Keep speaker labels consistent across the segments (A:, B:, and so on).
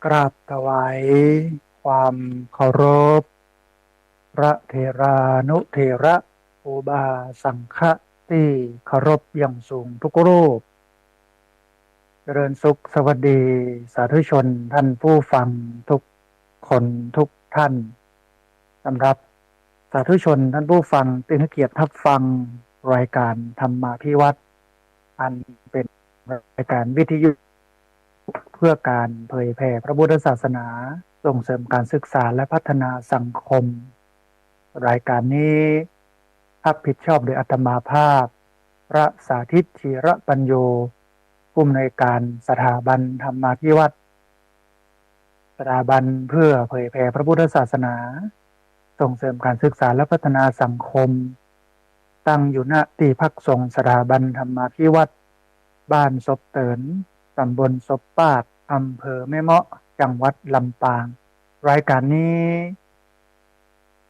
A: กราบถวายความเคารพพระเถรานุเถระอุบาสังฆะที่เคารพอย่างสูงทุกรูปเจริญสุขสวัสดีสาธุชนท่านผู้ฟังทุกคนทุกท่านสำหรับสาธุชนท่านผู้ฟังที่ให้เกียรติรับฟังรายการธรรมาภิวัตน์อันเป็นรายการวิทยุเพื่อการเผยแผ่พระพุทธศาสนาส่งเสริมการศึกษาและพัฒนาสังคม รายการนี้รับผิดชอบโดยอาตมาภาพพระสาธิตธีระปัญโยผู้อำนวยการสถาบันธรรมาภิวัตน์สถาบันเพื่อเผยแผ่พระพุทธศาสนาส่งเสริมการศึกษาและพัฒนาสังคมตั้งอยู่ณที่พักสงฆ์สถาบันธรรมาภิวัตน์บ้านศพเตินตำบลศพปาดอำเภอแม่เมาะจังหวัดลำปางรายการนี้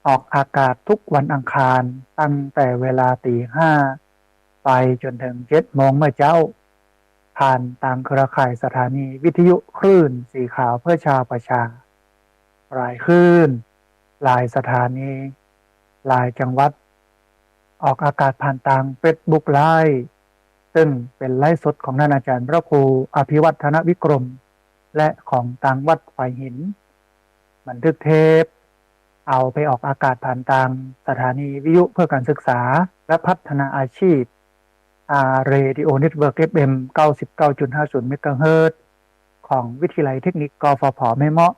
A: ออกอากาศทุกวันอังคารตั้งแต่เวลาตี 5ไปจนถึง7 โมงเมื่อเจ้าผ่านทางเครือข่ายสถานีวิทยุคลื่นสีขาวเพื่อชาวประชาหลายคลื่นหลายสถานีหลายจังหวัดออกอากาศผ่านทางเฟซบุ๊กไลฟ์ซึ่งเป็นไลฟ์สดของท่านอาจารย์พระครูอภิวัฒนวิกรมและของทางวัดไฟหินบันทึกเทปเอาไปออกอากาศผ่านทางสถานีวิทยุเพื่อการศึกษาและพัฒนาอาชีพเรดิโอเน็ตเวิร์ก FM 99.50 เมกะเฮิรตซ์ของวิทยาลัยเทคนิคกฟผแม่เมาะ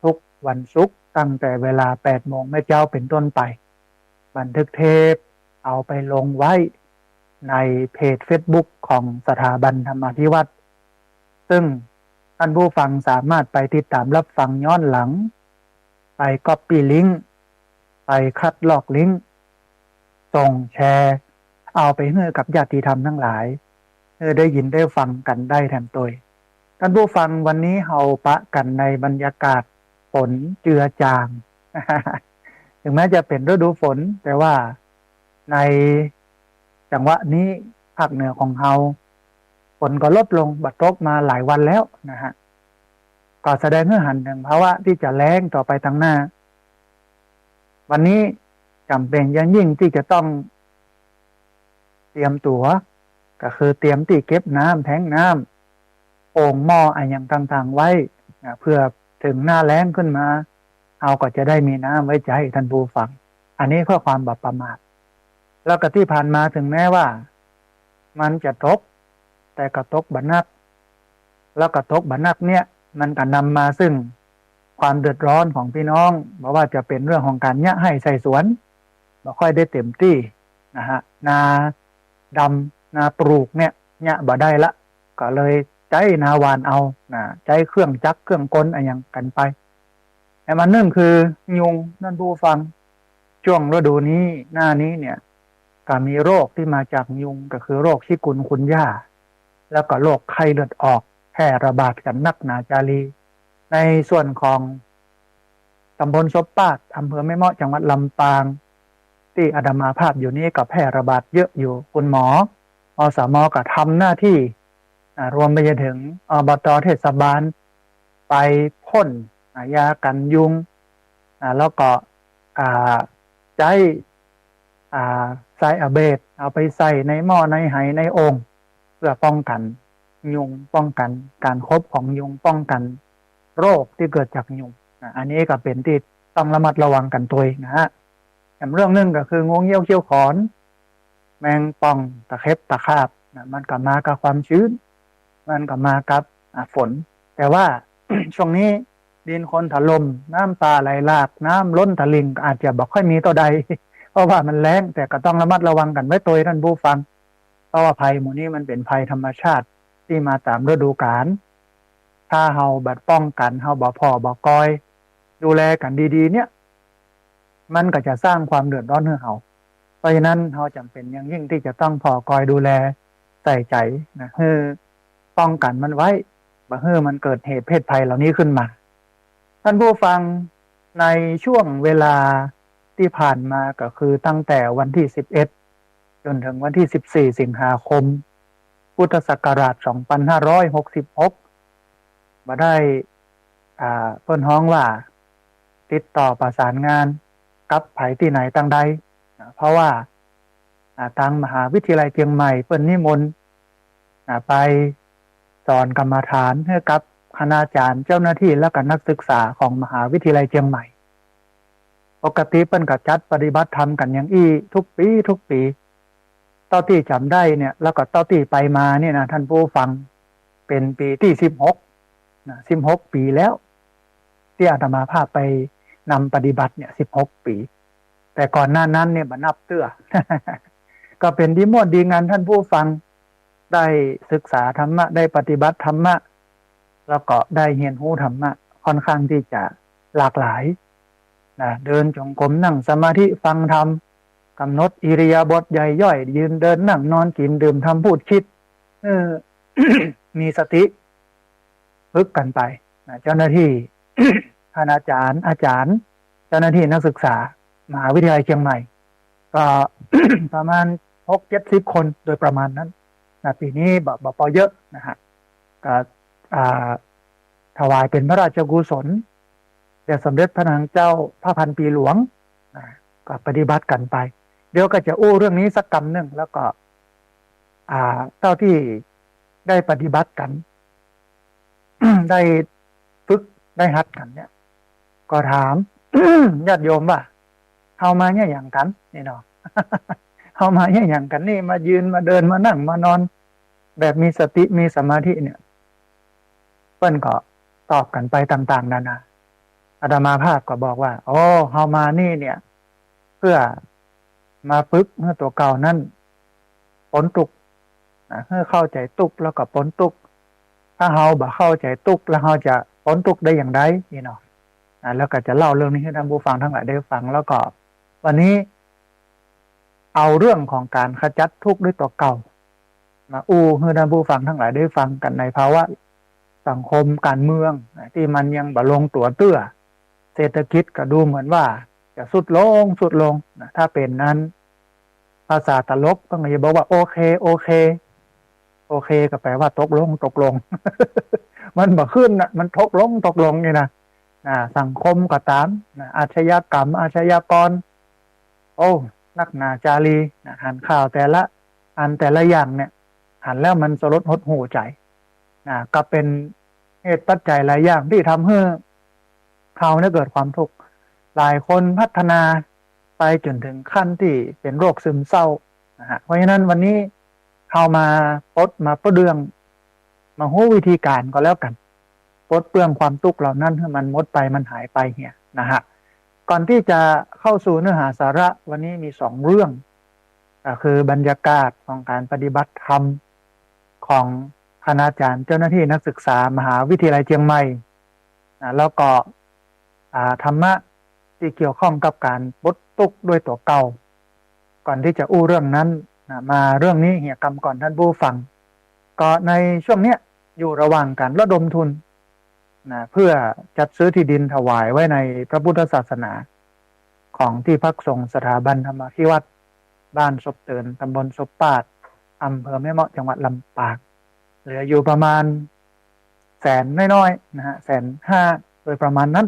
A: ทุกวันศุกร์ตั้งแต่เวลา 8 โมงแม่เจ้าเป็นต้นไปบันทึกเทปเอาไปลงไว้ในเพจ Facebook ของสถาบันธรรมาภิวัตน์ซึ่งท่านผู้ฟังสามารถไปติดตามรับฟังย้อนหลังไปก๊อปปี้ลิงก์ไปคัดลอกลิงก์ส่งแชร์เอาไปให้กับญาติธรรมทั้งหลายได้ยินได้ฟังกันได้แถมตัวท่านผู้ฟังวันนี้เฮาปะกันในบรรยากาศฝนเจือจาง ถึงแม้จะเป็นฤดูฝนแต่ว่าในจังหวะนี้ภาคเหนือของเฮาฝนก็ลดลงบัดตกมาหลายวันแล้วนะฮะก็แสดงให้เห็นถึงภาวะที่จะแล้งต่อไปทางหน้าวันนี้จำเป็นอย่างยิ่งที่จะต้องเตรียมตัวก็คือเตรียมที่เก็บน้ำแทงน้ำโอ่งหม้ออะไรอย่างต่างๆไว้เพื่อถึงหน้าแล้งขึ้นมาเอาก็จะได้มีน้ำไว้ใจท่านผู้ฟังอันนี้เพื่อความแบบประมาทแล้วก็ที่ผ่านมาถึงแม้ว่ามันจะตกแต่ก็ตกบัดนักแล้วก็ตกบัดนักเนี่ยมันก็นำมาซึ่งความเดือดร้อนของพี่น้องเพราะว่าจะเป็นเรื่องของการยะให้ใส่สวนไม่ค่อยได้เต็มที่นะฮะนาดำนาปลูกเนี่ยบ่ได้ละก็เลยใจนาหวานเอาใจเครื่องจักรเครื่องกลอะไรอย่างกันไปแต่มันนึ่งคือยุงนั่นผู้ฟังช่วงฤดูนี้หน้านี้เนี่ยก็มีโรคที่มาจากยุงก็คือโรคชิกุนกุนย่าแล้วก็โรคไข้เลือดออกแพร่ระบาดกันนักหนาจารีในส่วนของตำบลศพปาดอำเภอแม่เมาะจังหวัดลำปางที่อาตมาภาพอยู่นี้กับแพร่ระบาดเยอะอยู่คุณหมออสมก็ทำหน้าที่รวมไปจนถึงอบต.เทศบาลไปพ่นยากันยุงแล้วก็ใช้ใส่อาเบดเอาไปใส่ในหม้อในไหในโอ่งเพื่อป้องกันยุงป้องกันการคบของยุงป้องกันโรคที่เกิดจากยุงอันนี้ก็เป็นที่ต้องระมัดระวังกันตัวนะฮะเรื่องนึงก็คืองูเงี้ยวเขี้ยวขอนแมงป่องตะเข็บตะขาบมันก็มากับความชื้นมันก็มากับฝนแต่ว่า ช่วงนี้ดินคนถล่มน้ำป่าไหลหลากน้ำล้นตลิ่งอาจจะบอกค่อยมีตัวใด เพราะว่ามันแล้งแต่ก็ต้องระมัดระวังกันไว้ตัวท่านผู้ฟังเพราะว่าภัยหมู่นี้มันเป็นภัยธรรมชาติที่มาตามฤดูกาลถ้าเฮาบัดป้องกันเฮาบ่พอบ่กอยดูแลกันดีๆเนี่ยมันก็จะสร้างความเดือดร้อนให้เฮาเพราะฉะนั้นเฮาจำเป็นอย่างยิ่งที่จะต้องพอกอยดูแลใส่ใจนะเพื่อป้องกันมันไว้บ่ให้มันเกิดเหตุเพศภัยเหล่านี้ขึ้นมาท่านผู้ฟังในช่วงเวลาที่ผ่านมาก็คือตั้งแต่วันที่11จนถึงวันที่14สิงหาคมพุทธศักราช2566มาได้ เพิ่นฮ้องว่าติดต่อประสานงานกับไผที่ไหนต่างใดเพราะว่าทางมหาวิทยาลัยเชียงใหม่เพิ่นนิมนต์ไปสอนกรรมฐานให้กับคณาจารย์เจ้าหน้าที่และก็นักศึกษาของมหาวิทยาลัยเชียงใหม่ปกติเพิ่นก็จัดปฏิบัติธรรมกันอย่างอี้ทุกปีเต้าที่จำได้เนี่ยแล้วก็เต้าที่ไปมาเนี่ยนะท่านผู้ฟังเป็นปีที่16 ปีแล้วที่อาตมาภาพไปนำปฏิบัติเนี่ย16 ปีแต่ก่อนหน้านั้นเนี่ยมันนับเตื้อ ก็เป็นดีมดดีงานท่านผู้ฟังได้ศึกษาธรรมะได้ปฏิบัติธรรมะแล้วก็ได้เรียนรู้ธรรมะค่อนข้างที่จะหลากหลายเดินจงกรมนั่งสมาธิฟังธรรมกำหนดอิริยาบถใหญ่ย่อยยืนเดินนั่งนอนกินดื่มทำพูดคิด มีสติฝึกกันไปเจ้าหน้าที่ คณาจารย์อาจารย์เจ้าหน้าที่นักศึกษามหาวิทยาลัยเชียงใหม่ก็ ประมาณ60-70 คนโดยประมาณนั้นปีนี้แบบเยอะนะฮะก็ถวายเป็นพระราชกุศลแด่สมเด็จพระนางเจ้าพระพันปีหลวงก็ปฏิบัติกันไปเดี๋ยวก็จะอู้เรื่องนี้สักกำหนึ่งแล้วก็เท่าที่ได้ปฏิบัติกัน ได้ฝึกได้หัดกันเนี่ยก็ถาม ญาติโยมว่าเข้ามาเนี่ยอย่างกันนี่เนาะ เข้ามาเนี่ยอย่างกันนี่มายืนมาเดินมานั่งมานอนแบบมีสติมีสมาธิเนี่ยเปิ้นก็ตอบกันไปต่างๆนานาอาตมาภาพก็บอกว่าโอ้เข้ามานี่เนี่ยเพื่อมาฝึกเมื่อตัวเก่านั้นปนตุกเพื่อเข้าใจตุกแล้วก็ปนตุกถ้าเฮาบ่เข้าใจตุกแล้วเฮาจะปนตุกได้อย่างไรนี่เนาะแล้วก็จะเล่าเรื่องนี้ให้ท่านผู้ฟังทั้งหลายได้ฟังแล้วก็วันนี้เอาเรื่องของการขจัดทุกข์ด้วยตัวเก่ามาให้ท่านผู้ฟังทั้งหลายได้ฟังกันในภาวะสังคมการเมืองที่มันยังบ่ลงตัวเตื้อเศรษฐกิจก็ดูเหมือนว่าจะสุดลงถ้าเป็นนั้นภาษาตลกต้องจะบอกว่าโอเคก็แปลว่าตกลง มันบ่ขึ้นนะมันตกลงนี่นะสังคมก็ตามอาชญากรรมอาชญากรโอ้นักนาจารีหันข่าวแต่ละอย่างเนี่ยหันแล้วมันสลดหดหูใจก็เป็นเหตุปัจจัยหลายอย่างที่ทำให้เขาเนี่ยเกิดความทุกข์หลายคนพัฒนาไปจนถึงขั้นที่เป็นโรคซึมเศร้าเพราะฉะนั้นวันนี้เข้ามาปลดเรื่องมาหู้วิธีการก็แล้วกันปลดเปลื้องความทุกข์เหล่านั้นให้มันหมดไปมันหายไปเนี่ยนะฮะก่อนที่จะเข้าสู่เนื้อหาสาระวันนี้มี2 เรื่องก็คือบรรยากาศของการปฏิบัติธรรมของคณาจารย์เจ้าหน้าที่นักศึกษามหาวิทยาลัยเชียงใหม่แล้วก็ธรรมะที่เกี่ยวข้องกับการปลดทุกข์ด้วยตัวเก่าก่อนที่จะอู้เรื่องนั้นมาเรื่องนี้เหี่ยกรรมก่อนท่านผู้ฟังก็ในช่วงเนี้ยอยู่ระหว่างการระดมทุนเพื่อจัดซื้อที่ดินถวายไว้ในพระพุทธศาสนาของที่พักสงฆ์สถาบันธรรมภิวัตรบ้านศพเตือนตำบลศพปาดอำเภอแม่เมาะจังหวัดลำปางเหลืออยู่ประมาณแสนน้อยๆนะฮะ150,000โดยประมาณนั้น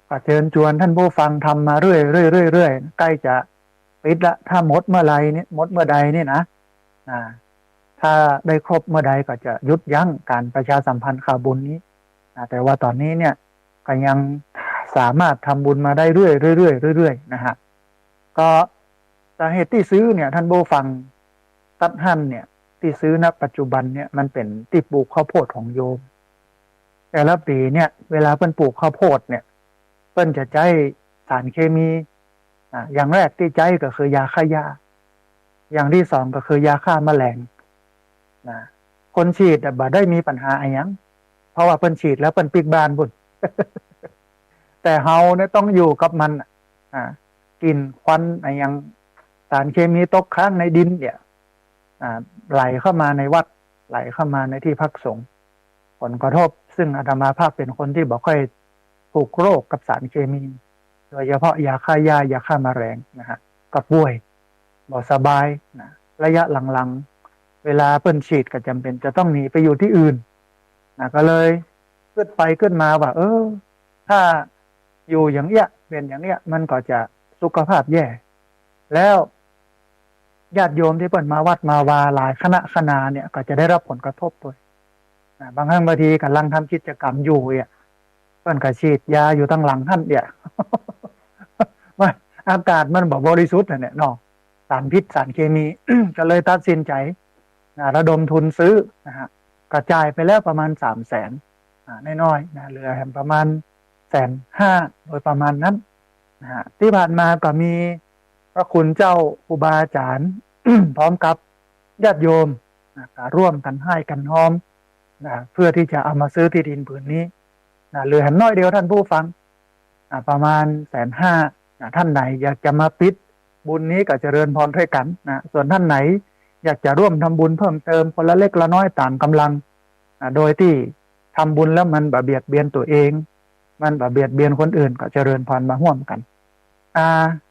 A: ก็เชิญชวนท่านผู้ฟังทำมาเรื่อยใกล้จะปิดละถ้าหมดเมื่อใดนี่นะถ้าได้ครบเมื่อใดก็จะยุดยั้งการประชาสัมพันธ์ข่าวบุญนี้แต่ว่าตอนนี้เนี่ยก็ยังสามารถทำบุญมาได้เรื่อยนะฮะก็สาเหตุที่ซื้อเนี่ยท่านผู้ฟังตัดหั่นเนี่ยที่ซื้อณปัจจุบันเนี่ยมันเป็นที่ปลูกข้าวโพดของโยมแต่ละปีเนี่ยเวลาเพิ่นปลูกข้าวโพดเนี่ยเพิ่นจะใช้สารเคมีอย่างแรกที่ใช้ก็คือยาฆ่าหญ้าอย่างที่สองก็คือยาฆ่าแมลงคนฉีดบ่ได้มีปัญหาอะไรยังเพราะว่าเพิ่นฉีดแล้วเพิ่นปิกบานบุญ แต่เฮาเนี่ยต้องอยู่กับมันกลิ่นควันอะไรยังสารเคมีตกค้างในดินเนี่ยไหลเข้ามาในวัดไหลเข้ามาในที่พักสงฆ์ผลกระทบซึ่งอาตมาภาพเป็นคนที่บ่ค่อยถูกโรคกับสารเคมีโดยเฉพาะยาฆ่าหญ้ายาฆ่าแมลงนะฮะก็ป่วยบ่สบายระยะหลังๆเวลาเปิ้นฉีดก็จำเป็นจะต้องหนีไปอยู่ที่อื่นก็เลย เพื่อ ขึ้นไปขึ้นมาว่าถ้าอยู่อย่างเนี้ยเป็นอย่างเนี้ยมันก็จะสุขภาพแย่แล้วญาติโยมที่เปิดมาวัดมาวาหลายคณะเนี่ยก็จะได้รับผลกระทบด้วยบางครั้งบางทีกำลังทำกิจกรรมอยู่เนี่ยเปิ้นก็ฉีดยาอยู่ตั้งหลังท่านเนี่ย ว่าอากาศมันบริสุทธิ์เนี่ยเนาะสารพิษสารเคมี ก็เลยตัดสินใจระดมทุนซื้อนะฮะกระจายไปแล้วประมาณ300,000น้อยๆนะเหลือประมาณ150,000โดยประมาณนั้นนะฮะที่ผ่านมาก็มีพระคุณเจ้าครูบาอาจารย์ พร้อมกับญาติโยมร่วมกันให้กันห้อมเพื่อที่จะเอามาซื้อที่ดินผืนนี้เหลือน้อยเดียวท่านผู้ฟังประมาณ150,000ท่านไหนอยากจะมาปิดบุญนี้ก็เจริญพรด้วยกันส่วนท่านไหนอยากจะร่วมทำบุญเพิ่มเติมคนละเล็กละน้อยตามกำลังโดยที่ทำบุญแล้วมันเบียดเบียนตัวเองมันเบียดเบียนคนอื่นก็เจริญพรมาร่วมกัน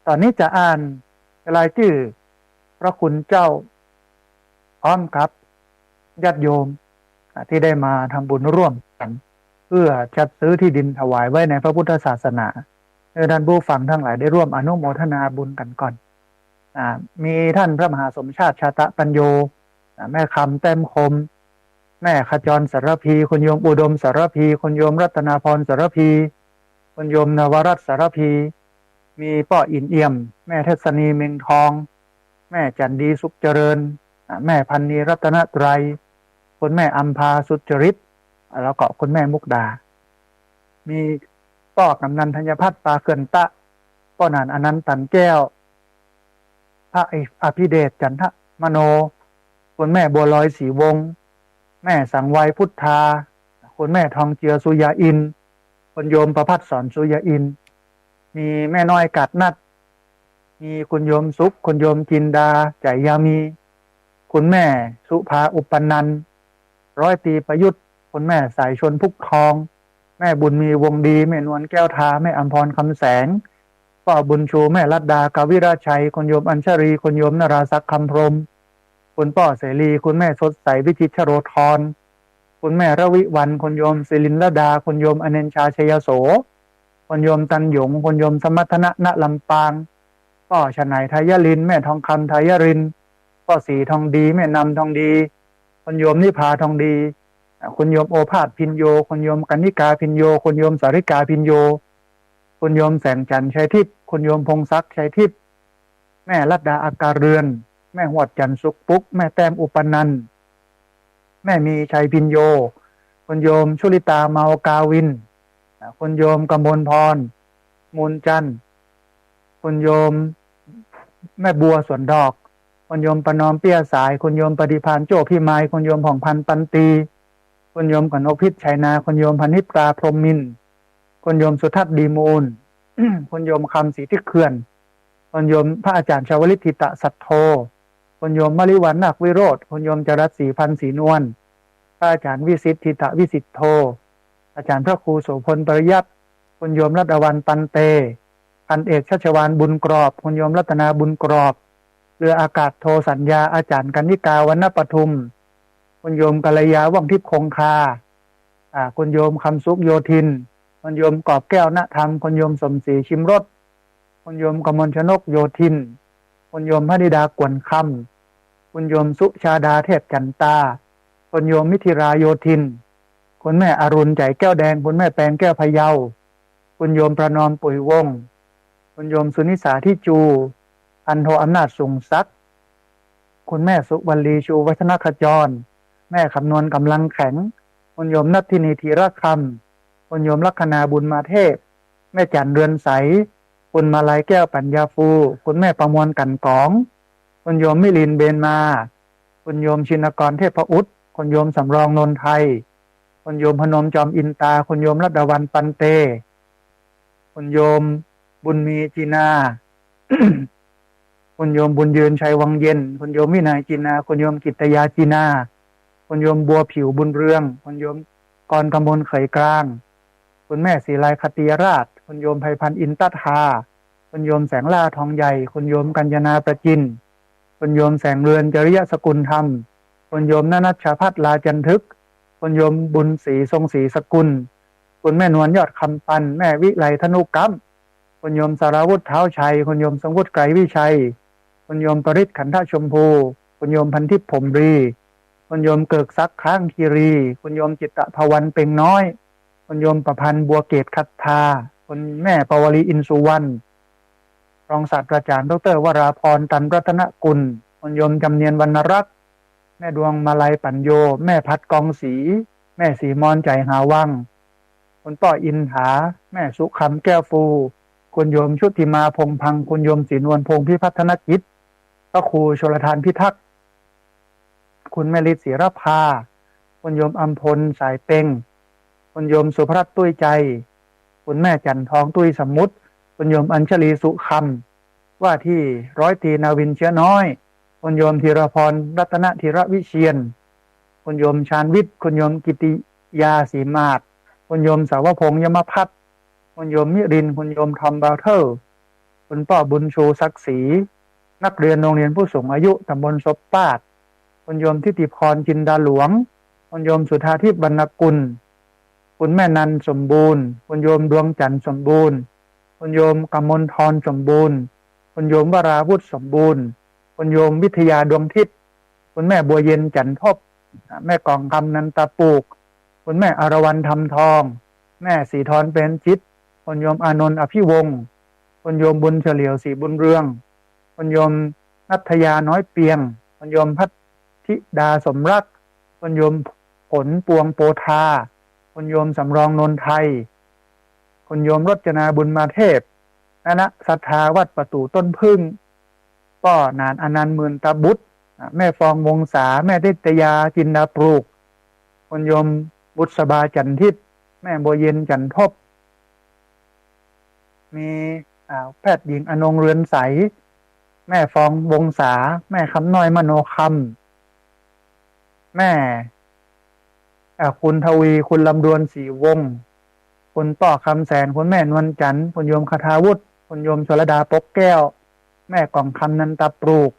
A: ตอนนี้จะอ่านรายชื่อพระคุณเจ้าพร้อมกับญาติโยมที่ได้มาทำบุญร่วมกันเพื่อจัดซื้อที่ดินถวายไว้ในพระพุทธศาสนาท่านผู้ฟังทั้งหลายได้ร่วมอนุโมทนาบุญกันก่อนมีท่านพระมหาสมชาติชาตะปัญโยแม่คำแต้มคมแม่ขจรสารพีคุณโยมอุดมสารพีคุณโยมรัตนาพรสารพีคุณโยมนวรัตน์สารพีมีป้ออินเอี่ยมแม่เทศนีเมงทองแม่จันดีสุขเจริญแม่พันนีรัตนตรัยคุณแม่อัมพาสุจริตแล้วก็คุณแม่มุกดามีป้อกำนันธัญพัฒน์ปาเขื่อนตะป้อนานอนันต์ตันแก้วพระอภิเดชจันทมโนคุณแม่บัวลอยศรีวงศ์แม่สังไวยพุทธาคุณแม่ทองเจือสุยาอินคุณโยมประภัสสอนสุยาอินมีแม่น้อยกัดนัดมีคุณโยมสุขคุณโยมจินดาใจยามีคุณแม่สุภาอุปนันท์ร้อยตีประยุทธ์คุณแม่สายชนพุกทองแม่บุญมีวงดีแม่นวลแก้วทาแม่อัมพรคำแสงพ่อบุญชูแม่รัตดากาวิราชัยคุณโยมอัญชรีคุณโยมนราศักดิ์คำพรหมคุณพ่อเสรีคุณแม่สดใสวิจิตรชโรธรคุณแม่ระวิวันคุณโยมศิลินลดาคุณโยมอเนนชาชยโสคุณโยมตันหยงคุณโยมสมัทนะณลำปางพ่อชนัยทายลินแม่ทองคำทายรินพ่อสีทองดีแม่นำทองดีคุณโยมนิพาทองดีคุณโยมโอภาสพินโยคุณโยมกนิกาพินโยคุณโยมสาริกาพินโยคุณโยมแสงจันทร์ชัยทิพย์คุณโยมพงศักดิ์ชัยทิพย์แม่รัตดาอาการเรือนแม่หวดจันทร์สุขปุ๊กแม่แต้มอุปนันท์แม่มีชัยพินโยคุณโยมชุลิตาเมากาวินคุณโยมกมลพรมูลจันทร์คุณโยมแม่บัวสวนดอกคุณโยมประนอมเปี้ยสายคุณโยมปฏิพานโจ้พี่ไม้คุณโยมผ่องพันธ์ปันตีคุณโยมกนกพิษชัยนาคุณโยมพนิปราพรหมินทร์คุณโยมสุทัศน์ดีมูล คุณโยมคำศรีที่เขื่อนคุณโยมพระอาจารย์ชาวลิตติตะสัทโธคุณโยมมริวันนาควิโรธคุณโยมจรัสศรีพันธ์ศรีนวลพระอาจารย์วิสิทธิตะวิสิทธโธอาจารย์พระครูโสพลปริยัติคุณโยมรัตวันปันเตพันเอกชัชวานบุญกรอบคุณโยมรัตนาบุญกรอบเรืออากาศโทสัญญาอาจารย์กนิกาวรรณปทุมคุณโยมกัลยาว่องทิพย์คงคาคุณโยมคำสุขโยธินคุณโยมกอบแก้วณธรรมคุณโยมสมศรีชิมรสคุณโยมกมลชนกโยธินคุณโยมพนิดากวนคำคุณโยมสุชาดาเทพจันตาคุณโยมมิถิราโยธินคุณแม่อรุณใจแก้วแดงคุณแม่แปงแก้วพะเยาคุณโยมประนอมปุ๋ยวงศ์คุณโยมสุนิสาที่จูอันโทอำนาจสุงศักดิ์คุณแม่สุวรรลีชูวัฒนขจรแม่คำนวณกำลังแข็งคุณโยมนัทธินีธีรคำคุณโยมลัคนาบุญมาเทพแม่จันเรือนใสคุณมาลัยแก้วปัญญาฟูคุณแม่ประมวลกันกองคุณโยมมิลินเบนมาคุณโยมชินกรเทพอุตคุณโยมสำรองนนไทยคุณโยมพนมจอมอินตาคุณโยมรัตดวันปันเตคุณโยมบุญมีจีนา คุณโยมบุญยืนชัยวังเย็นคุณโยมวินัยจีนาคุณโยมกิตยาจีนาคุณโยมบัวผิวบุญเรืองคุณโยมกรกมลเขยกลางคุณแม่ศรีลายคติยราชคุณโยมไพพันธ์อินตทาคุณโยมแสงล่าทองใหญ่คุณโยมกัญญนาประจินคุณโยมแสงเรือนจริยสกุลธรรม คุณโยมณัชชาพัฒน์ลาจันทึกคุณโยมบุญศรีทรงศรีสกุล คุณแม่นวลยอดคำปันแม่วิไลธนุกรรมคุณโยมสารวุฒิเท้าชัยคุณโยมสงวุฒิไกรวิชัยคุณโยมปริศขันธชมพูคุณโยมพันทิพย์ผมรีคุณโยมเกิกซักค้างคีรีคุณโยมจิตตภวันเป่งน้อยคุณโยมประพันธ์บัวเกตคัตธาคุณแม่ปวลีอินสุวรรณรองศาสตราจารย์ดรวราพรตันรัตนกุลคุณโยมจำเนียนวรรณรักษ์แม่ดวงมาลัยปัญโยแม่พัดกองศรีแม่สีมอนใจหาวังคุณป้ออินหาแม่สุขำแก้วฟูคุณโยมชุติมาพงพังคุณโยมศรีนวลพงพิพัฒนกิจพระครูชลทานพิทักษ์คุณแม่ฤทธิ์ศิรภาคุณโยมอัมพลสายเต็งคุณโยมสุภรัตน์ตุ้ยใจคุณแม่จันทองตุ้ยสมุทรคุณโยมอัญชลีสุคำว่าที่ร้อยตรีนาวินเชื้อน้อยคุณโยมธีรพรรัตนธีรวิเชียนคุณโยมชาญวิทย์คุณโยมกิติยาศรีมาศคุณโยมสาวพงษ์ยมพัฒน์คุณโยมมิรินคุณโยมทอมบาเทอร์คุณป้อบุญชูศักดิ์ศรีนักเรียนโรงเรียนผู้สูงอายุตำบลศพปาดคุณโยมทิติพรจินดาหลวงคุณโยมสุธาทิพย์บรรณกุลคุณแม่นันสมบูรณ์คุณโยมดวงจันทร์สมบูรณ์คุณโยมกมลธรสมบูรณ์คุณโยมวราวุฒิสมบูรณ์คุณโยมวิทยาดวงทิพย์คุณแม่บัวเย็นจันทบแม่กองคำนันตาปูกคุณแม่อรวรรณทำทองแม่สีทรเป็นจิตคุณโยมอานนท์อภิวงศ์คุณโยมบุญเฉลียวศรีบุญเรืองคุณโยมนัทยาน้อยเปียงคุณโยมพัทธิดาสมรักคุณโยมผลปวงโปธาคุณโยมสำรองนนไทยคุณโยมรจนาบุญมาเทพณศรัทธาวัดประตูต้นพึ่งป้อนานอนันต์หมื่นตาบุตรแม่ฟองวงศาแม่ทิตยาจินดาปลูกคุณโยมบุษบาจันทิพย์แม่บัวเย็นจันทบมีแพทย์หญิงอนงเรือนใสแม่ฟองวงศาแม่คำน้อยมโนคำแม่คุณทวีคุณลำดวนศรีวงศ์คุณป้อคำแสนคุณแม่นวลจันทร์คุณโยมคทาวุฒิคุณโยมชลดาปกแก้วแม่กองคำนันตาปลูก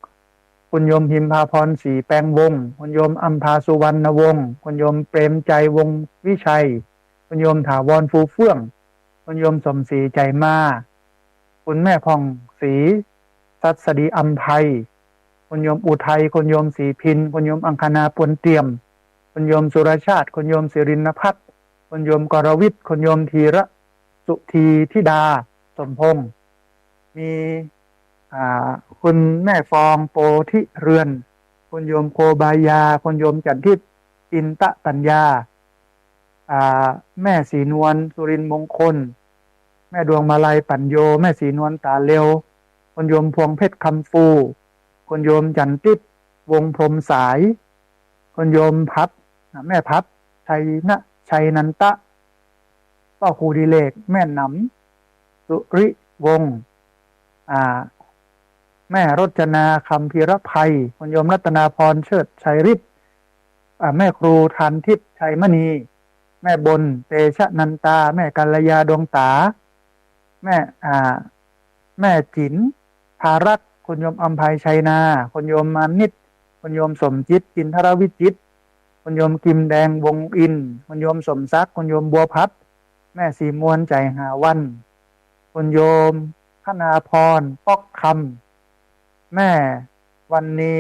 A: คุณโยมพิมพาพรศรีแปลงวงศ์คุณโยมอัมพาสุวรรณวงศ์คุณโยมเปรมใจวงวิชัยคุณโยมถาวรฟูเฟื่องคุณโยมสมศรีใจมาคุณแม่พองศรีสัสดีอัมภัยคุณโยมอุทัยคุณโยมศรีพินคุณโยมอังคณาปวนเตรียมคุณโยมสุรชาติคุณโยมศิรินพัฒน์คุณโยมกรวิทย์คุณโยมธีระสุธีธิดาสมพงศ์มีคุณแม่ฟองโปธิเรือนคุณโยมโคบายาคุณโยมจันทิพย์อินตะปัญญาแม่ศรีนวลสุรินทร์มงคลแม่ดวงมาลัยปัญโยแม่ศรีนวลตาเร็วคุณโยมพวงเพชรคำฟูคุณโยมจันทิพย์วงพรมสายคุณโยมพัดแม่พัดชัยนันตะป้าครูดิเลกแม่หนำสุริวงศ์แม่รจนาคำพีรภัยคุณโยมรัตนาพรเชิดชัยฤทธิ์แม่ครูทานทิพย์ชัยมณีแม่บนเตชะนันตาแม่กัลยาดวงตาแม่จิ๋นภารักษ์คุณโยมอัมภัยชัยนาคุณโยมมานิตคุณโยมสมจิตจินทรวิจิตคุณโยมกิมแดงวงอินคุณโยมสมศักดิ์คุณโยมบัวพัดแม่สีมวลใจหาวันคุณโยมธนาพรป๊อกคำแม่วันนี้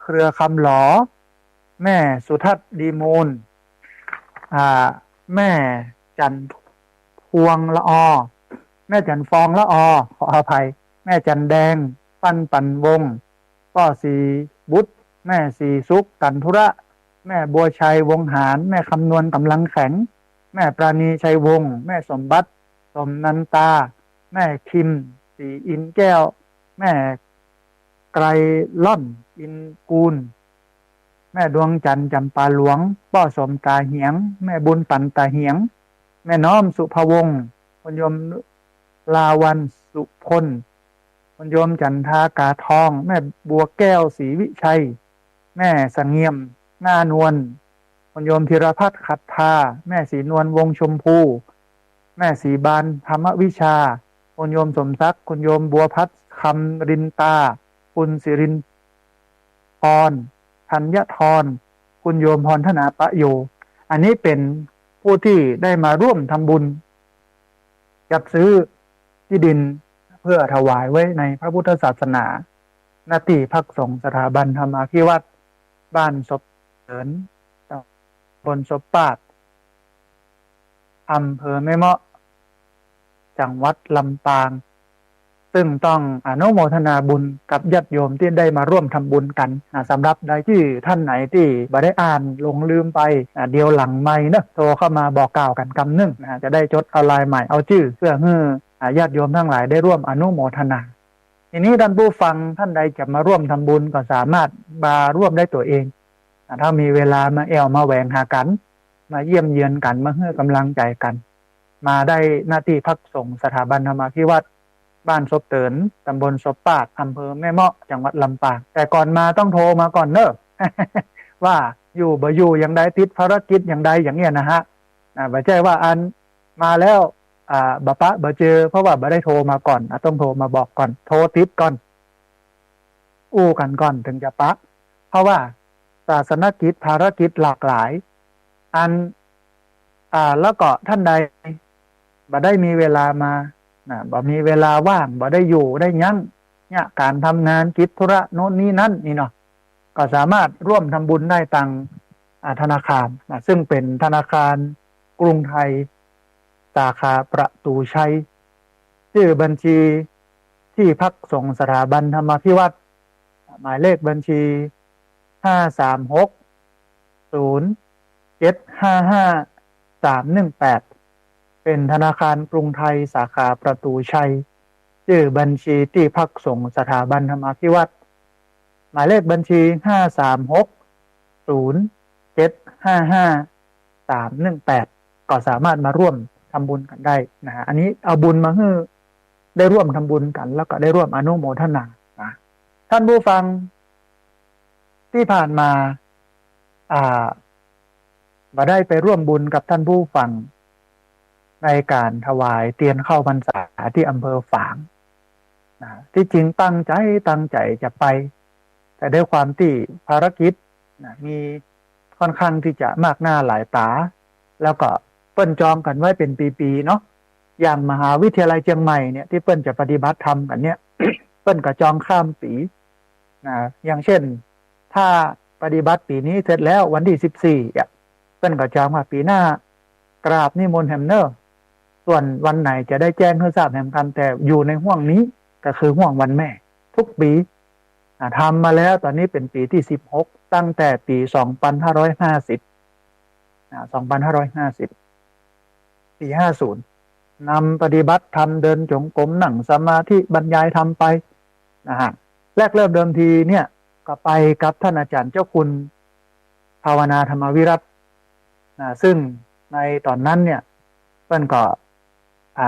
A: เครือคำหลอแม่สุทัศน์ดีมูลแม่จันพวงละอแม่จันฟองละอขออภัยแม่จันแดงปั้นปันวงป้อสีบุตรแม่สีสุกตันธุระแม่บัวชัยวงหารแม่คำนวณกำลังแข็งแม่ปราณีชัยวงแม่สมบัติสมนันตาแม่คิมสีอินแก้วแม่ไกรล่อนอินกูลแม่ดวงจันทร์จำปาหลวงป้อสมตาเหียงแม่บุญปันตาเหียงแม่น้อมสุภวงศ์คุณโยมลาวันสุพลคุณโยมจันทากาทองแม่บัวแก้วศรีวิชัยแม่สังเงียมหน้านวลคุณโยมธีรพัฒน์ขัดทาแม่สีนวลวงชมพูแม่สีบานธรรมวิชาคุณโยมสมศักดิ์คุณโยมบัวพัฒน์คำรินตาคุณสิรินพรธัญธรคุณโยมพรธนาปะโยอันนี้เป็น ผู้ที่ได้มาร่วมทำบุญจัดซื้อที่ดินเพื่อถวายไว้ในพระพุทธศาสนาณที่พักสงฆ์สถาบันธรรมาภิวัตรบ้านศพเสริญตำบลศพปาดอำเภอแม่เมาะจังหวัดลำปางซึ่งต้องอนุโมทนาบุญกับญาติโยมที่ได้มาร่วมทำบุญกันสำหรับใดที่ท่านไหนที่บ่ได้อ่านลงลืมไปเดียวหลังไม่นะโทรเข้ามาบอกกล่าวกันคำหนึ่งจะได้จดเอาลายใหม่เอาชื่อเพื่อให้ญาติโยมทั้งหลายได้ร่วมอนุโมทนาทีนี้ท่านผู้ฟังท่านใดจะมาร่วมทำบุญก็สามารถมาร่วมได้ตัวเองถ้ามีเวลามาแอวมาแหวงหากันมาเยี่ยมเยือนกันมาให้กำลังใจกันมาได้หน้าที่พักสงฆ์สถาบันธรรมาภิวัตรบ้านศพเตินตำบลศพปาดอำเภอแม่เมาะจังหวัดลำปางแต่ก่อนมาต้องโทรมาก่อนเนอะ ว่าอยู่บ่อยู่อย่างใดติดภารกิจอย่างใดอย่างเงี้ยนะฮะไม่ใช่ว่าอันมาแล้วบ่ปะบ่เจอเพราะว่าบ่ได้โทรมาก่อนต้องโทรมาบอกก่อนโทรติดก่อนอู้กันก่อนถึงจะปะเพราะว่าศาสนกิจภารกิจหลากหลายอันแล้วก็ท่านใดบ่ได้มีเวลามาบ่มีเวลาว่างบ่ได้อยู่ได้ยั้งเนี่ยการทำงานกิจธุระโน่นนี่นั่นนี่เนาะก็สามารถร่วมทำบุญได้ตังธนาคารซึ่งเป็นธนาคารกรุงไทยสาขาประตูชัยชื่อบัญชีที่พักสงฆ์สถาบันธรรมาภิวัตรหมายเลขบัญชี5360755 318เป็นธนาคารกรุงไทยสาขาประตูชัยชื่อบัญชีที่พักสงฆ์สถาบันธรรมาภิวัตรหมายเลขบัญชี5360755 318ก็สามารถมาร่วมทำบุญกันได้นะฮะอันนี้เอาบุญมาให้ได้ร่วมทำบุญกันแล้วก็ได้ร่วมอนุโมทนาท่านผู้ฟังที่ผ่านมามาได้ไปร่วมบุญกับท่านผู้ฟังในการถวายเทียนเข้าพรรษาที่อำเภอฝางที่จริงตั้งใจจะไปแต่ด้วยความที่ภารกิจมีค่อนข้างที่จะมากหน้าหลายตาแล้วก็เปิ้นจองกันไว้เป็นปีๆเนาะอย่างมหาวิทยาลัยเชียงใหม่เนี่ยที่เปิ้นจะปฏิบัติธรรมกันเนี่ย เปิ้นก็จองข้ามปีอย่างเช่นถ้าปฏิบัติปีนี้เสร็จแล้ววันที่14เปิ้นก็จองว่าปีหน้ากราบนิมนต์แฮมเนอร์ส่วนวันไหนจะได้แจ้งให้ทราบแห่งกันแต่อยู่ในห่วงนี้ก็คือห่วงวันแม่ทุกปีทำมาแล้วตอนนี้เป็นปีที่16ตั้งแต่ปี2550ปี50นำปฏิบัติธรรมเดินจงกรมนั่งสมาธิบรรยายธรรมไปนะฮะแรกเริ่มเดิมทีเนี่ยก็ไปกับท่านอาจารย์เจ้าคุณภาวนาธรรมวิรัตซึ่งในตอนนั้นเนี่ยเพิ่นก็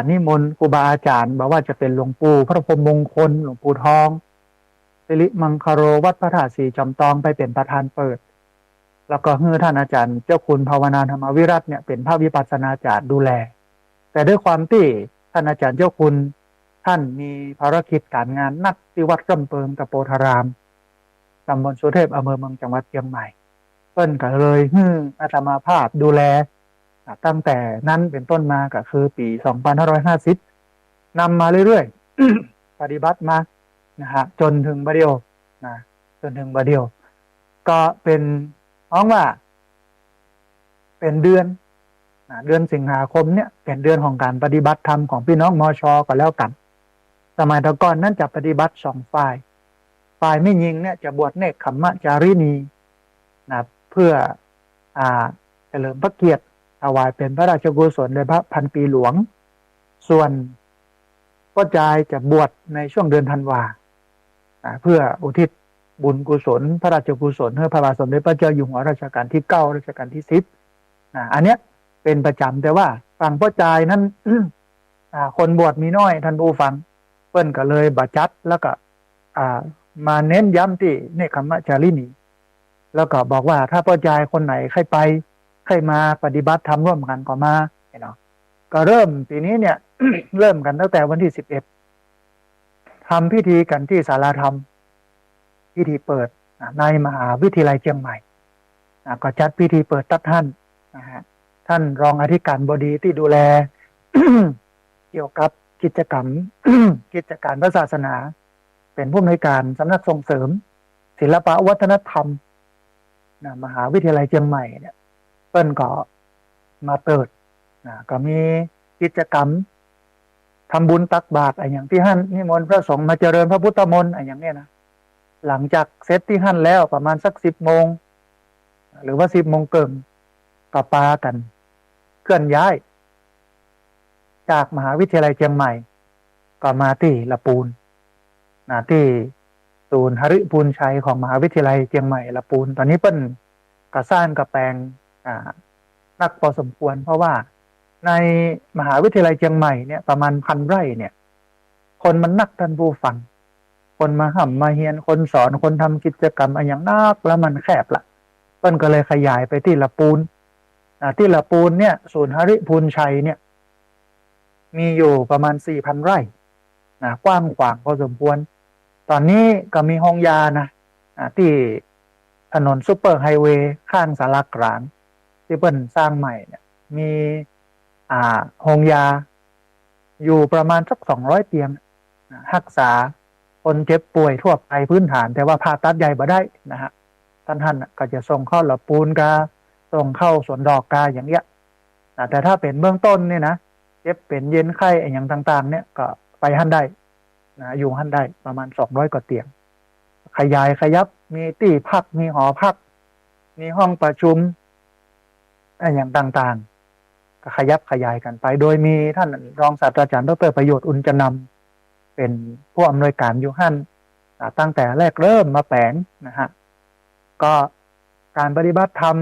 A: นิมนต์ครูบาอาจารย์บอกว่าจะเป็นหลวงปู่พระพรหมมงคลหลวงปู่ทองสิริมังคโรวัดพระธาตุสีจอมตองไปเป็นประธานเปิดแล้วก็ให้ท่านอาจารย์เจ้าคุณภาวนาธรรมวิรัตเนี่ยเป็นพระวิปัสสนาจารย์ดูแลแต่ด้วยความที่ท่านอาจารย์เจ้าคุณท่านมีภารกิจการงานนักที่วัดร่ำเปิงตะโปธารามตำบลสุเทพอำเภอเมืองจังหวัดเชียงใหม่เพิ่นก็เลยให้อาตมาภาพดูแลตั้งแต่นั้นเป็นต้นมาก็คือปี2550นำมาเรื่อยๆ ปฏิบัติมานะฮะจนถึงบัดเดียวจนถึงบัดเดียวก็เป็นว่าเป็นเดือนสิงหาคมเนี่ยเป็นเดือนของการปฏิบัติธรรมของพี่น้องมช.ก็แล้วกันสมัยตะก่อนนั้นจะปฏิบัติ2ฝ่ายไม่ยิงเนี่ยจะบวชเนกขัมมจารินีเพื่อเฉลิมพระเกียรติถวายเป็นพระราชกุศลในพระพันปีหลวงส่วนพ่อจายจะบวชในช่วงเดือนธันวาเพื่ออุทิศบุญกุศลพระราชกุศลให้พระบาทสมเด็จพระเจ้าอยู่หัวรัชกาลที่9รัชกาลที่10อันเนี้ยเป็นประจำแต่ว่าฝั่งพ่อจายนั้น คนบวชมีน้อยท่านผู้ฟังเปิ้นก็เลยบัจัดแล้วก็มาเน้นย้ำที่เนคขมจารินีแล้วก็บอกว่าถ้าพ่อจายคนไหนใครไปใครมาปฏิบัติธรรมร่วมกันก็มาเนาะก็เริ่มปีนี้เนี่ย เริ่มกันตั้งแต่วันที่11ทำพิธีกันที่ศาลาธรรมพิธีเปิดในมหาวิทยาลัยเชียงใหม่ก็จัดพิธีเปิดตัดท่านนะฮะท ท่านรองอธิการบดีที่ดูแล เกี่ยวกับกิจกรรม กิจการพระศาสนา เป็นผู้อำนวยการสำนักส่งเสริม ศิลปะวัฒนธรรมนะมหาวิทยาลัยเชียงใหม่เนี่ยเปิ้นก็มาเปิดนะก็มีกิจกรรมทำบุญตักบาตรอะไรอย่างที่หั่นนิมนต์พระสงฆ์มาเจริญพระพุทธมนต์อะไรอย่างเนี้ยนะหลังจากเซตที่หั่นแล้วประมาณสัก10 โมงหรือว่า10 โมงเกินก็ปากันเคลื่อนย้าย จากมหาวิทยาลัยเชียงใหม่ก็มาที่ละปูนนะที่ศูนย์หฤปูนชัยของมหาวิทยาลัยเชียงใหม่ละปูนตอนนี้เปิ้นกระสร้างกระแปลงนักพอสมควรเพราะว่าในมหาวิทยาลัยเชียงใหม่เนี่ยประมาณ1,000 ไร่เนี่ยคนมันนักท่านผู้ฟังคนมาห่ำมาเฮียนคนสอนคนทำกิจกรรมอะไรอย่างนักแล้วมันแคบละเปิ้นก็เลยขยายไปที่ละปูนที่ละปูนเนี่ยศูนย์หฤปูนชัยเนี่ยมีอยู่ประมาณ 4,000 ไร่นะกว้างขวางพอสมควรตอนนี้ก็มีโรงยานะที่ถนนซุปเปอร์ไฮเวย์ข้างศาลากลางที่เปิ้นสร้างใหม่เนี่ยมีโรงยาอยู่ประมาณสัก200 เตียงรักษาคนเจ็บป่วยทั่วไปพื้นฐานแต่ว่าผ่าตัดใหญ่บ่ได้นะฮะท่านก็จะส่งเข้าละปูนกาส่งเข้าสวนดอกกาอย่างเงี้ยแต่ถ้าเป็นเบื้องต้นเนี่ยนะเจ็บเป็นเย็นไข้อย่างต่างๆเนี่ยก็ไปหั่นได้นะอยู่หั่นได้ประมาณ200 กว่าเตียงขยายขยับมีที่พักมีหอพักมีห้องประชุมอย่างต่างๆก็ขยับขยายกันไปโดยมีท่านรองศาสตราจารย์ดร.ประโยชน์อุ่นจะนำเป็นผู้อำนวยการอยู่หั่นตั้งแต่แรกเริ่มมาแปลงนะฮะก็การปฏิบัติธรรม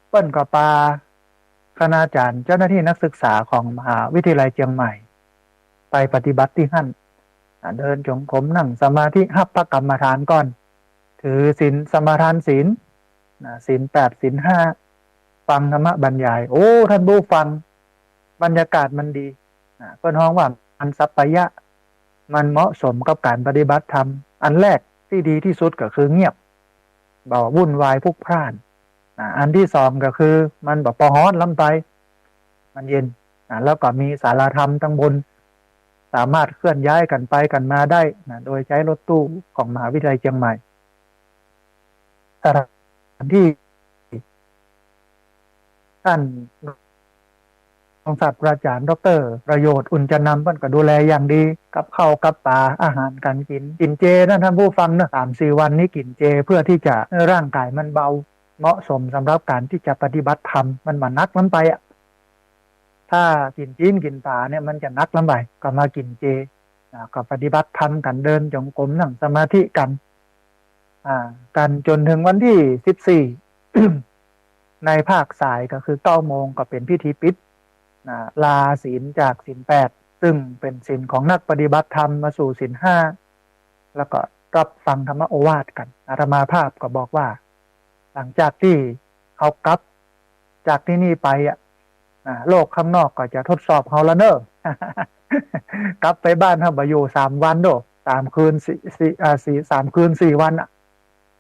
A: เปิ้นกปาคณาจารย์เจ้าหน้าที่นักศึกษาของมหาวิทยาลัยเชียงใหม่ไปปฏิบัติที่หั่นเดินจงกรมนั่งสมาธิหับพระกรรมฐานก่อนถือศีลสมาทานศีลศีล8ศีล5ฟังธรรมบรรยายโอ้ท่านผู้ฟังบรรยากาศมันดีเปิ้นฮ้องว่ามันสัปปะยะมันเหมาะสมกับการปฏิบัติธรรมอันแรกที่ดีที่สุดก็คือเงียบเบาวุ่นวายพลุกพล่านอันที่สองก็คือมันแบบปอฮ้อนลำไปมันเย็นแล้วก็มีศาลาธรรมทั้งบนสามารถเคลื่อนย้ายกันไปกันมาได้โดยใช้รถตู้ของมหาวิทยาลัยเชียงใหม่สถานที่ท่านรองศาสตราจารย์ดร.ประโยชน์อุ่นจะนำเพิ่นก็ดูแลอย่างดีกับข้าวกับปลาอาหารการกินเจนะท่านผู้ฟังนะ3-4 วันนี้กินเจเพื่อที่จะร่างกายมันเบาเหมาะสมสำหรับการที่จะปฏิบัติธรรมมันมานักมันไปถ้ากินจีนกินปลาเนี่ยมันจะนักลำไปก็มากินเจก็ปฏิบัติธรรมกันเดินจงกรมนั่งสมาธิกันจนถึงวันที่14 ในภาคสายก็คือ9 โมงก็เป็นพิธีปิดลาศีลจากศีล8ซึ่งเป็นศีลของนักปฏิบัติธรรมมาสู่ศีล5แล้วก็รับฟังธรรมโอวาทกันอาตมาภาพก็บอกว่าหลังจากที่เขากลับจากที่นี่ไปโลกข้างนอกก็จะทดสอบเขาละเนอะกลับไปบ้านเขาบ่อยู่3 วันโด3 คืน3 คืน 4 วัน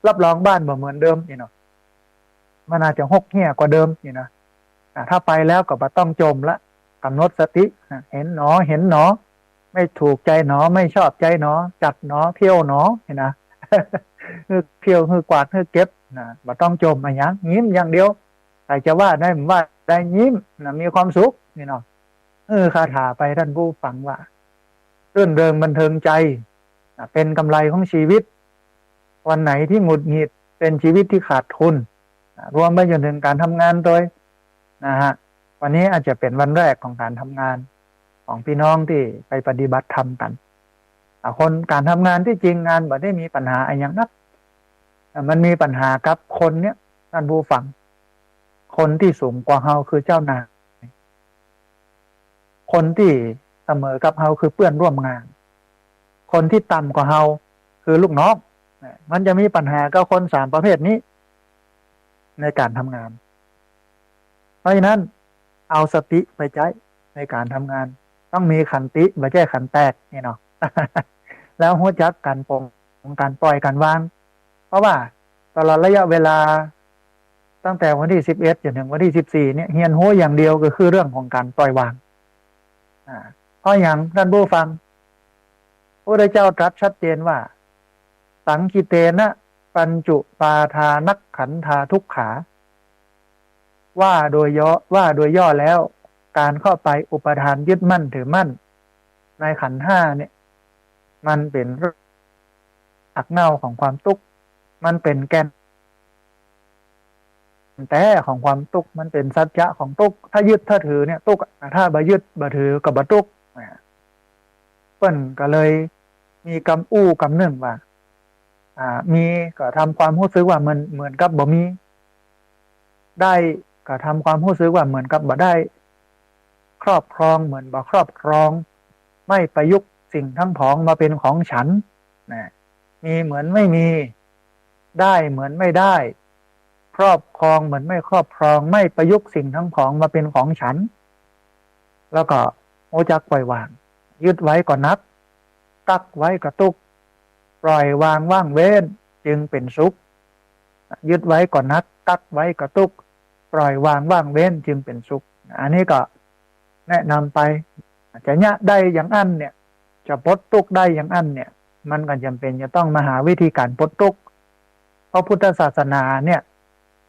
A: รับรองบ้านบ่เหมือนเดิมนี่เนาะมันอาจจะหกเหี้ยกว่าเดิมนี่นะถ้าไปแล้วก็บ่ต้องจมละกำหนดสติเห็นหนอเห็นหนอไม่ถูกใจหนอไม่ชอบใจหนอจัดหนอเที่ยวหนอเห็นนะเที่ยวคือกวาดคือเก็บบ่ต้องจมอย่างยิ้มอย่างเดียวใครจะว่าได้ผมว่าได้ยิ้มมีความสุขนี่เนาะคาถาไปท่านผู้ฟังว่ารื่นเริงบันเทิงใจเป็นกำไรของชีวิตวันไหนที่หงุดหงิดเป็นชีวิตที่ขาดทุนรวมไปจนถึงการทำงานโดยนะฮะวันนี้อาจจะเป็นวันแรกของการทำงานของพี่น้องที่ไปปฏิบัติธรรมกันคนการทำงานที่จริงงานบ่ได้มีปัญหาอะไรอย่างนักมันมีปัญหากับคนเนี้ยท่านผู้ฟังคนที่สูงกว่าเฮาคือเจ้านายคนที่เสมอกับเฮาคือเพื่อนร่วมงานคนที่ต่ำกว่าเฮาคือลูกน้องมันจะมีปัญหากับคน3 ประเภทนี้ในการทำงานเพราะฉะนั้นเอาสติไปใช้ในการทำงานต้องมีขันติไม่ใช่ขันแตกนี่เนาะ แล้วหัวจักการปล่อยการวางเพราะว่าตลอดระยะเวลา ตั้งแต่วันที่11จนถึงวันที่14เนี่ยเฮียนโหอย่างเดียวก็คือเรื่องของการปล่อยวางเพราะอย่างท่านผู้ฟังพระพุทธเจ้าตรัสชัดเจนว่าสังคิเตนะปัญจุปาทานักขันธาทุกขาว่าโดยย่อแล้วการเข้าไปอุปทานยึดมั่นถือมั่นในขันธ์ห้าเนี่ยมันเป็นรากเหง้าของความทุกข์มันเป็นแก่นแต่ของความทุกข์มันเป็นสัจจะของทุกข์ถ้ายึดถ้าถือเนี่ยทุกข์ถ้าบ่ยึดบ่ถือก็บ่ทุกข์เปิ้นก็เลยมีกำอู้กำหนึ่งว่ามีก็ทำความรู้สึกว่ามันเหมือนกับบ่มีได้ก็ทำความรู้สึกว่าเหมือนกับบ่ได้ครอบครองเหมือนบ่ครอบครองไม่ประยุกต์สิ่งทั้งผองมาเป็นของฉันนะมีเหมือนไม่มีได้เหมือนไม่ได้ครอบครองเหมือนไม่ครอบครองไม่ประยุกต์สิ่งทั้งผองมาเป็นของฉันแล้วก็โอจักปล่อยวางยึดไว้ก็นับกักไว้ก็ทุกข์ปล่อยวางว่างเว้นจึงเป็นสุขยึดไว้ก็นักกักไว้ก็ทุกข์ปล่อยวางว่างเว้นจึงเป็นสุขอันนี้ก็แนะนำไปจะยะได้อย่างอันเนี่ยจะปลดทุกข์ได้อย่างอันเนี่ยมันก็จำเป็นจะต้องมาหาวิธีการปลดทุกข์เพราะพุทธศาสนาเนี่ย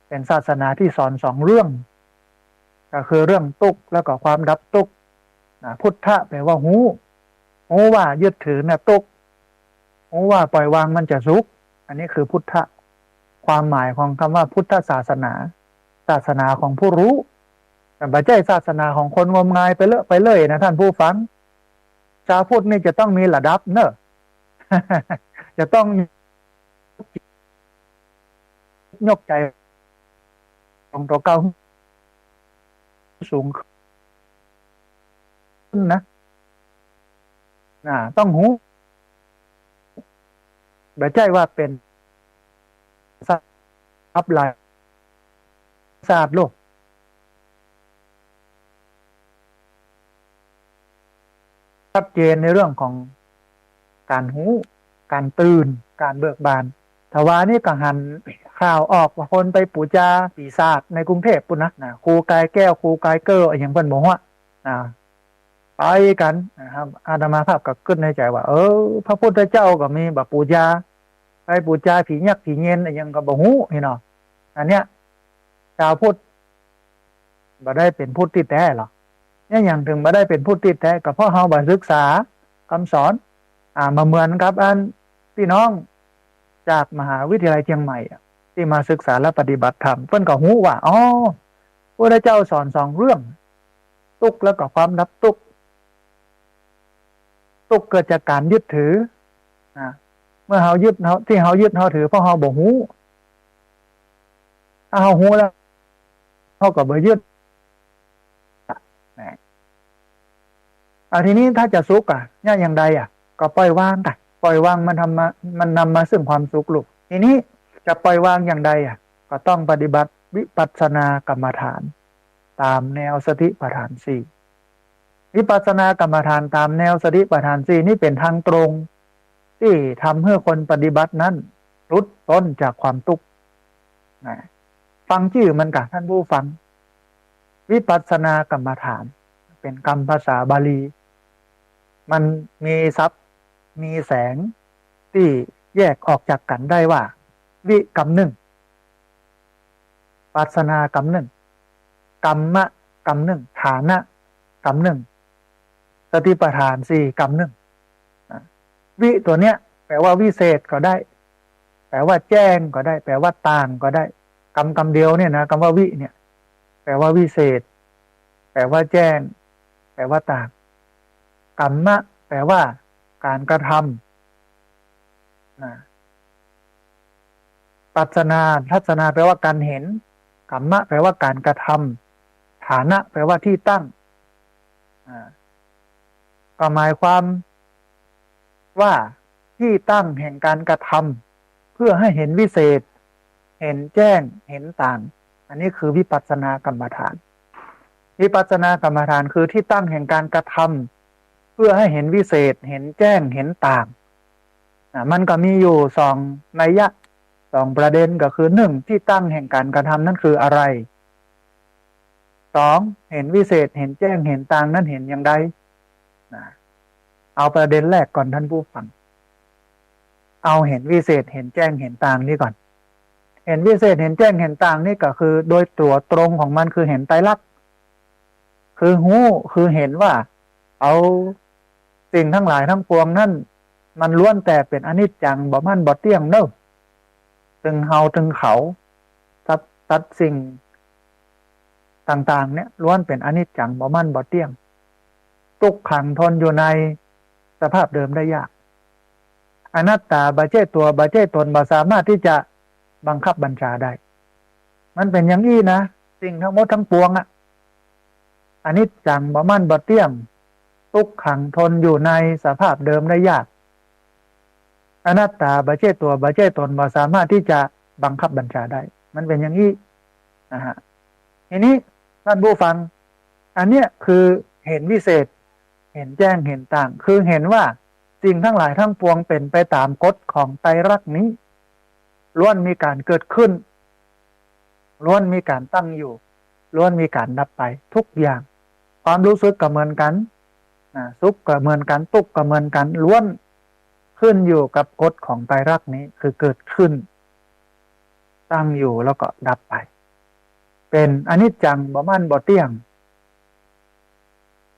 A: เป็นศาสนาที่สอน2เรื่องก็คือเรื่องทุกข์แล้วก็ความดับทุกข์พุทธะแปลว่าหูว่ายึดถือเนี่ยทุกข์หูว่าปล่อยวางมันจะสุขอันนี้คือพุทธะความหมายของคำว่าพุทธศาสนาศาสนาของผู้รู้แต่ไม่ใช่ศาสนาของคนงมงายไปเลยนะท่านผู้ฟังชาวพุทธนี่จะต้องมีระดับเนอะ จะต้องยกใจของตัวเก่าสูงขึ้นนะต้องหูไม่ใช่ว่าเป็นทรัพย์ลายศาสตร์โลกชัดเจนในเรื่องของการหูการตื่นการเบิกบานทว่านี่ก็หันข่าวออกว่าคนไปปูจาปีศาจในกรุงเทพปุ่นนะครูกายแก้วครูกายเกอร์อย่างเพิ่นบอกว่าไปกันนะครับอาตมาภาพก็ขึ้นในใจว่าพระพุทธเจ้าก็มีแบบปูจาไปปูจาผียักษ์ผีเงินอย่างก็บ่ฮู้นี่เนาะอันเนี้ยชาวพุทธบ่ได้เป็นพุทธที่แท้หรอกเนี่ยอย่างถึงบ่ได้เป็นพุทธที่แท้ก็เพราะเฮาบ่ศึกษาคำสอนมาเหมือนกับอันพี่น้องจากมหาวิทยาลัยเชียงใหม่ที่มาศึกษาและปฏิบัติธรรมเพิ่นก็ฮู้ว่าพระพุทธเจ้าสอน2เรื่องทุกข์แล้วก็ความดับทุกข์ทุกข์เกิดจากการยึดถือเมื่อเฮายึดเฮาถือเพราะเฮาบ่ฮู้ถ้าเฮาฮู้แล้วเฮาก็บ่ยึดทีนี้ถ้าจะสุขเนี่ยอย่างใดก็ปล่อยวางกันปล่อยวางมันนำมาซึ่งความสุขลูกทีนี้จะปล่อยวางอย่างใดก็ต้องปฏิบัติวิปัสสนากรรมฐานตามแนวสติปัฏฐาน4วิปัสสนากรรมฐานตามแนวสติปัฏฐาน4นี่เป็นทางตรงที่ทำให้คนปฏิบัตินั้นหลุดพ้นจากความทุกข์ฟังชื่อมันกับท่านผู้ฟังวิปัสสนากรรมฐานเป็นคำภาษาบาลีมันมีศัพท์มีแสงที่แยกออกจากกันได้ว่าวิกรรมหนึ่งปัสสนากรรมหนึ่งกรรมะกรรมหนึ่งฐานะกรรมหนึ่งสติปัฏฐาน4กรรมหนึ่งวิตัวเนี้ยแปลว่าวิเศษก็ได้แปลว่าแจ้งก็ได้แปลว่าต่างก็ได้กรรมเดียวเนี่ยนะคำว่าวิเนี่ยแปลว่าวิเศษแปลว่าแจ้งแปลว่าต่างกรรมะแปลว่าการกระทำปัสสนาทัศนาแปลว่าการเห็นกรรมะแปลว่าการกระทำฐานะแปลว่าที่ตั้งก็หมายความว่าที่ตั้งแห่งการกระทำเพื่อให้เห็นวิเศษเห็นแจ้งเห็นต่างอันนี้คือวิปัสสนากรรมฐานวิปัสสนากรรมฐานคือที่ตั้งแห่งการกระทำเพื่อให้เห็นวิเศษเห็นแจ้งเห็นต่างมันก็มีอยู่2นัยยะ 2ประเด็นก็คือ1ที่ตั้งแห่งการกระทำนั้นคืออะไร2เห็นวิเศษเห็นแจ้งเห็นต่างนั้นเห็นอย่างใดเอาประเด็นแรกก่อนท่านผู้ฟังเอาเห็นวิเศษเห็นแจ้งเห็นต่างนี่ก่อนเห็นวิเศษเห็นแจ้งเห็นต่างนี่ก็คือโดยตัวตรงของมันคือเห็นไตรลักษณ์คือหูคือเห็นว่าเอาสิ่งทั้งหลายทั้งปวงนั่นมันล้วนแต่เป็นอนิจจังบ่มั่นบ่เที่ยงเนอะถึงเฮาถึงเขาสัตว์สิ่งต่างๆเนี่ยล้วนเป็นอนิจจังบ่มั่นบ่เที่ยงทุกขังทนอยู่ในสภาพเดิมได้ยากอนัตตาบ่ใช่ตัวบ่ใช่ตนบ่สามารถที่จะบังคับบัญชาได้มันเป็นอย่างนี้นะสิ่งทั้งหมดทั้งปวงอ่ะอนิจจังบ่มั่นบ่เที่ยงทุกขังทนอยู่ในสภาพเดิมได้ยากอนัตตาบ่ใช่ตัวบ่ใช่ตนบ่สามารถที่จะบังคับบัญชาได้มันเป็นอย่างนี้นะฮะทีนี้ท่านผู้ฟังอันเนี้ยคือเห็นวิเศษเห็นแจ้งเห็นต่างคือเห็นว่าสิ่งทั้งหลายทั้งปวงเป็นไปตามกฎของไตรลักษณ์นี้ล้วนมีการเกิดขึ้นล้วนมีการตั้งอยู่ล้วนมีการดับไปทุกอย่างความรู้สึกก็เหมือนกันสุขก็เหมือนกันทุกข์ก็เหมือนกันล้วนขึ้นอยู่กับกฎของไตรลักษณ์นี้คือเกิดขึ้นตั้งอยู่แล้วก็ดับไปเป็นอนิจจังบ่มั่นบ่เที่ยง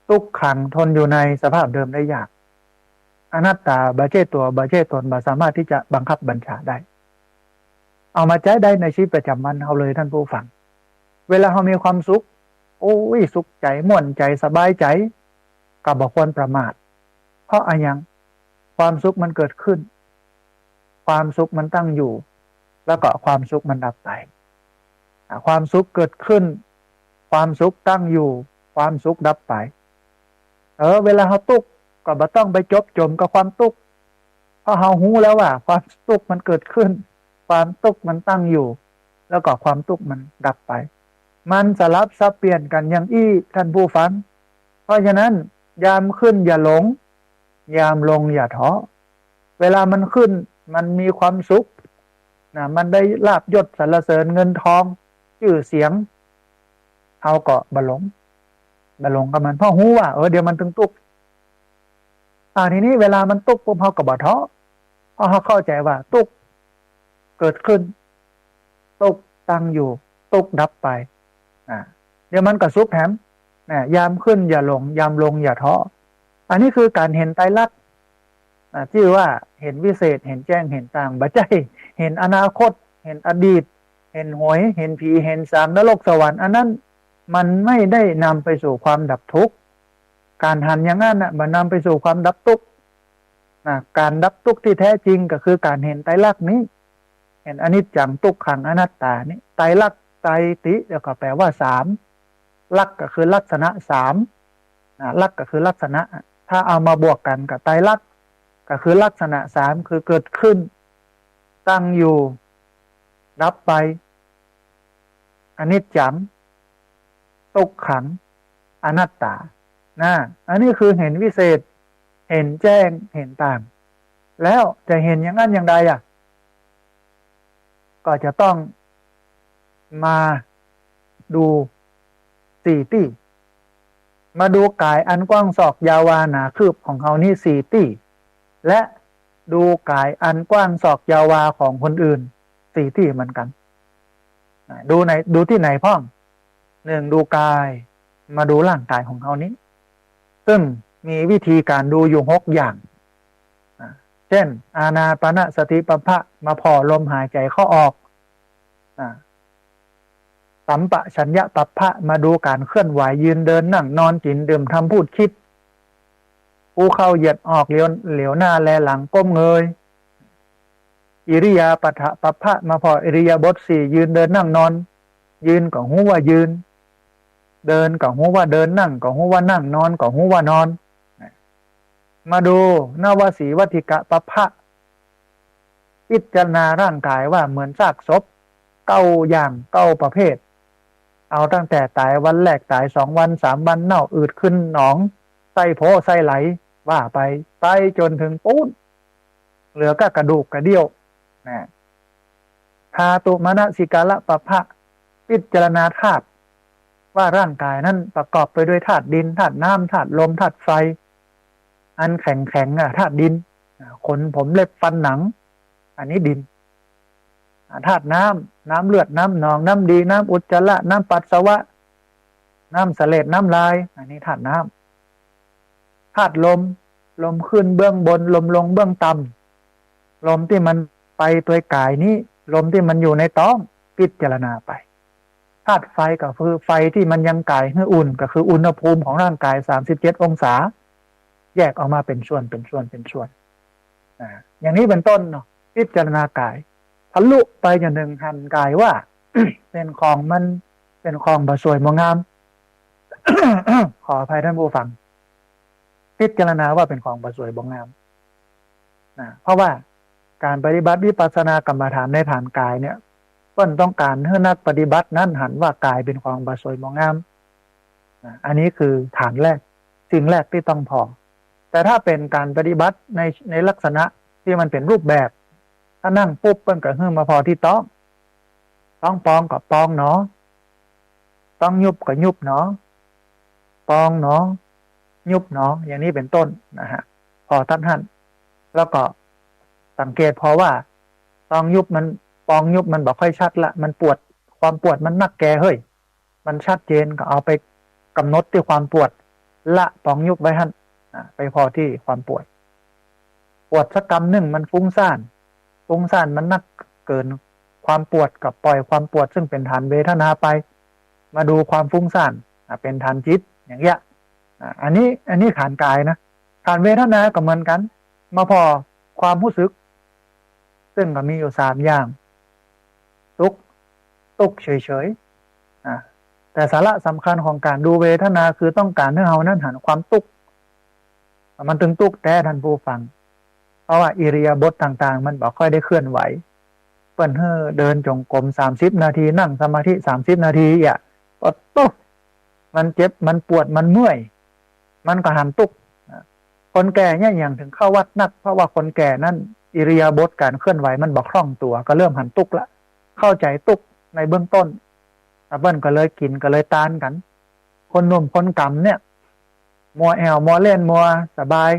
A: ทุกขังทนอยู่ในสภาพเดิมได้ยากอนัตตาบ่ใช่ตัวบ่ใช่ตนบ่สามารถที่จะบังคับบัญชาได้เอามาใช้ได้ในชีวิตประจำวันเราเลยท่านผู้ฟังเวลาเรามีความสุขโอ้ยสุขใจม่วนใจสบายใจก็บ่ควรประมาทเพราะอะไรยังความสุขมันเกิดขึ้นความสุขมันตั้งอยู่แล้วก็ความสุขมันดับไปความสุขเกิดขึ้นความสุขตั้งอยู่ความสุขดับไปเวลาเราทุกข์ก็บ่ต้องไปจมกับความทุกข์เพราะเรารู้แล้วว่าความทุกข์มันเกิดขึ้นความทุกข์มันตั้งอยู่แล้วก็ความทุกข์มันดับไปมันสลับซับเปลี่ยนกันอย่างอี้ท่านผู้ฟังเพราะฉะนั้นยามขึ้นอย่าหลงยามลงอย่าท้อเวลามันขึ้นมันมีความสุขมันได้ลาภยศสรรเสริญเงินทองชื่อเสียงเอาก็บ่หลงกับมันเพราะรู้ว่าเดี๋ยวมันถึงทุกข์ทีนี้เวลามันทุกข์ปุ๊บเขาก็บ่ท้อเพราะเขาเข้าใจว่าทุกข์เกิดขึ้นทุกข์ตั้งอยู่ทุกข์ดับไปเดี๋ยวมันก็สุขแถมยามขึ้นอย่าหลงยามลงอย่าท้ออันนี้คือการเห็นไตรลักษณ์ที่ว่าเห็นวิเศษเห็นแจ้งเห็นต่างบ่ใช่เห็นอนาคตเห็นอดีตเห็นหวยเห็นผีเห็นสางนรกสวรรค์อันนั้นมันไม่ได้นำไปสู่ความดับทุกข์การหันอย่างนั้นมันนำไปสู่ความดับทุกข์การดับทุกข์ที่แท้จริงก็คือการเห็นไตรลักษณ์นี้เห็นอนิจจังทุกขังอนัตตานี่ไตรลักษณ์ไตรติแล้วก็แปลว่า3ลักษณ์ก็คือลักษณะ3ลักษณ์ก็คือลักษณะถ้าเอามาบวกกันกับไตรลักษณ์ก็คือลักษณะ3คือเกิดขึ้นตั้งอยู่ดับไปอนิจจังทุกขังอนัตตาอันนี้คือเห็นวิเศษเห็นแจ้งเห็นต่างแล้วจะเห็นอย่างนั้นอย่างใดก็จะต้องมาดู4ตี้มาดูกายอันกว้างศอกยาววาหนาคืบของเขานี่4ตี้และดูกายอันกว้างศอกยาววาของคนอื่น4ตี้เหมือนกันดูที่ไหนพ่อง1ดูกายมาดูร่างกายของเขานี้ซึ่งมีวิธีการดูอยู่6อย่างเช่นอานาปานสติปัฏฐะมาพอลมหายใจเข้าออกสัมปชัญญะปัฏฐะมาดูการเคลื่อนไหวยืนเดินนั่งนอนกินดื่มทำพูดคิดผู้เข้าเหยียดออกเหลียวหน้าแลหลังก้มเงยอิริยาปถะปัฏฐะมาพออิริยาบถ4ยืนเดินนั่งนอนยืนก็หูว่ายืนเดินก็หูว่าเดินนั่งก็หูว่านั่งนอนก็หูว่านอนมาดูนวสีวัติกะปัฏฐะพิจารณาร่างกายว่าเหมือนซากศพ9อย่าง9ประเภทเอาตั้งแต่ตายวันแรกตาย2วัน3วันเน่าอืดขึ้นหนองไส้โพไส้ไหลว่าไปจนถึงปูนเหลือก็กระดูกกระเดี่ยว าตุมนสิกาละปะพะพิจารณาธาตุว่าร่างกายนั้นประกอบไปด้วยธาตุดินธาตุน้ำธาตุลมธาตุไฟอันแข็งแข็งธาตุดินขนผมเล็บฟันหนังอันนี้ดินธาตุน้ำเลือดน้ำหนองน้ำดีน้ำอุจจาระน้ำปัสสาวะน้ำเสลดน้ำลายอันนี้ธาตุน้ำธาตุลมขึ้นเบื้องบนลมลงเบื้องต่ำลมที่มันไปตัวกายนี้ลมที่มันอยู่ในท้องพิจารณาไปธาตุไฟก็คือไฟที่มันยังกายให้อุ่นก็คืออุณหภูมิของร่างกาย37องศาแยกออกมาเป็นส่วนอย่างนี้เป็นต้นเนาะพิจารณากายทะลุไปอย่างหนึ่งหันกายว่า เป็นของมันเป็นของบ่สวยบ่งาม ขออภัยท่านผู้ฟังพิจารณาว่าเป็นของบ่สวยบ่งามเพราะว่าการปฏิบัติวิปัสสนากรรมฐานในฐานกายเนี่ยเพิ่นต้องการให้นักปฏิบัตินั้นหันว่ากายเป็นของบ่สวยบ่งามอันนี้คือฐานแรกสิ่งแรกที่ต้องพอแต่ถ้าเป็นการปฏิบัติในลักษณะที่มันเป็นรูปแบบถ้านั่งปุ๊บเพิ่นก็มาพอที่ต้องปองกับปองเนาะต้องยุบกับยุบเนาะปองเนาะยุบเนาะอย่างนี้เป็นต้นนะฮะพอท่านแล้วก็สังเกตเพราะว่าปองยุบมันปองยุบมันบอกค่อยชัดละมันปวดความปวดมันนักแกเฮ้ยมันชัดเจนก็เอาไปกำหนดที่ความปวดละปองยุบไว้ไปพอที่ความปวดสักกำหนึ่งมันฟุ้งซ่านมันนักเกินความปวดกับปล่อยความปวดซึ่งเป็นฐานเวทนาไปมาดูความฟุ้งซ่านเป็นฐานจิตอย่างเงี้ยอันนี้ฐานกายนะฐานเวทนาก็เหมือนกันมาพอความรู้สึกซึ่งก็มีอยู่3อย่างตุกเฉยๆแต่สาระสำคัญของการดูเวทนาคือต้องการให้เรานั้นหันความตุกมันถึงตุกแต่ท่านผู้ฟังเพราะว่าอิริยาบถต่างๆมันบ่ค่อยได้เคลื่อนไหวเปิ้นเดินจงกรม30นาทีนั่งสมาธิ30นาทีก็ตุกมันเจ็บมันปวดมันเมื่อยมันก็หันตุกคนแก่เนี่ยอย่างถึงเข้าวัดนักเพราะว่าคนแก่นั่นอิริยาบถการเคลื่อนไหวมันบ่คล่องตัวก็เริ่มหันตุกละเข้าใจตุกในเบื้องต้นเบิ้ลก็เลยกินก็เลยตานกันคนหนุ่มคนกำเนี่ยมัวแอวมัวเล่นมัวสบาย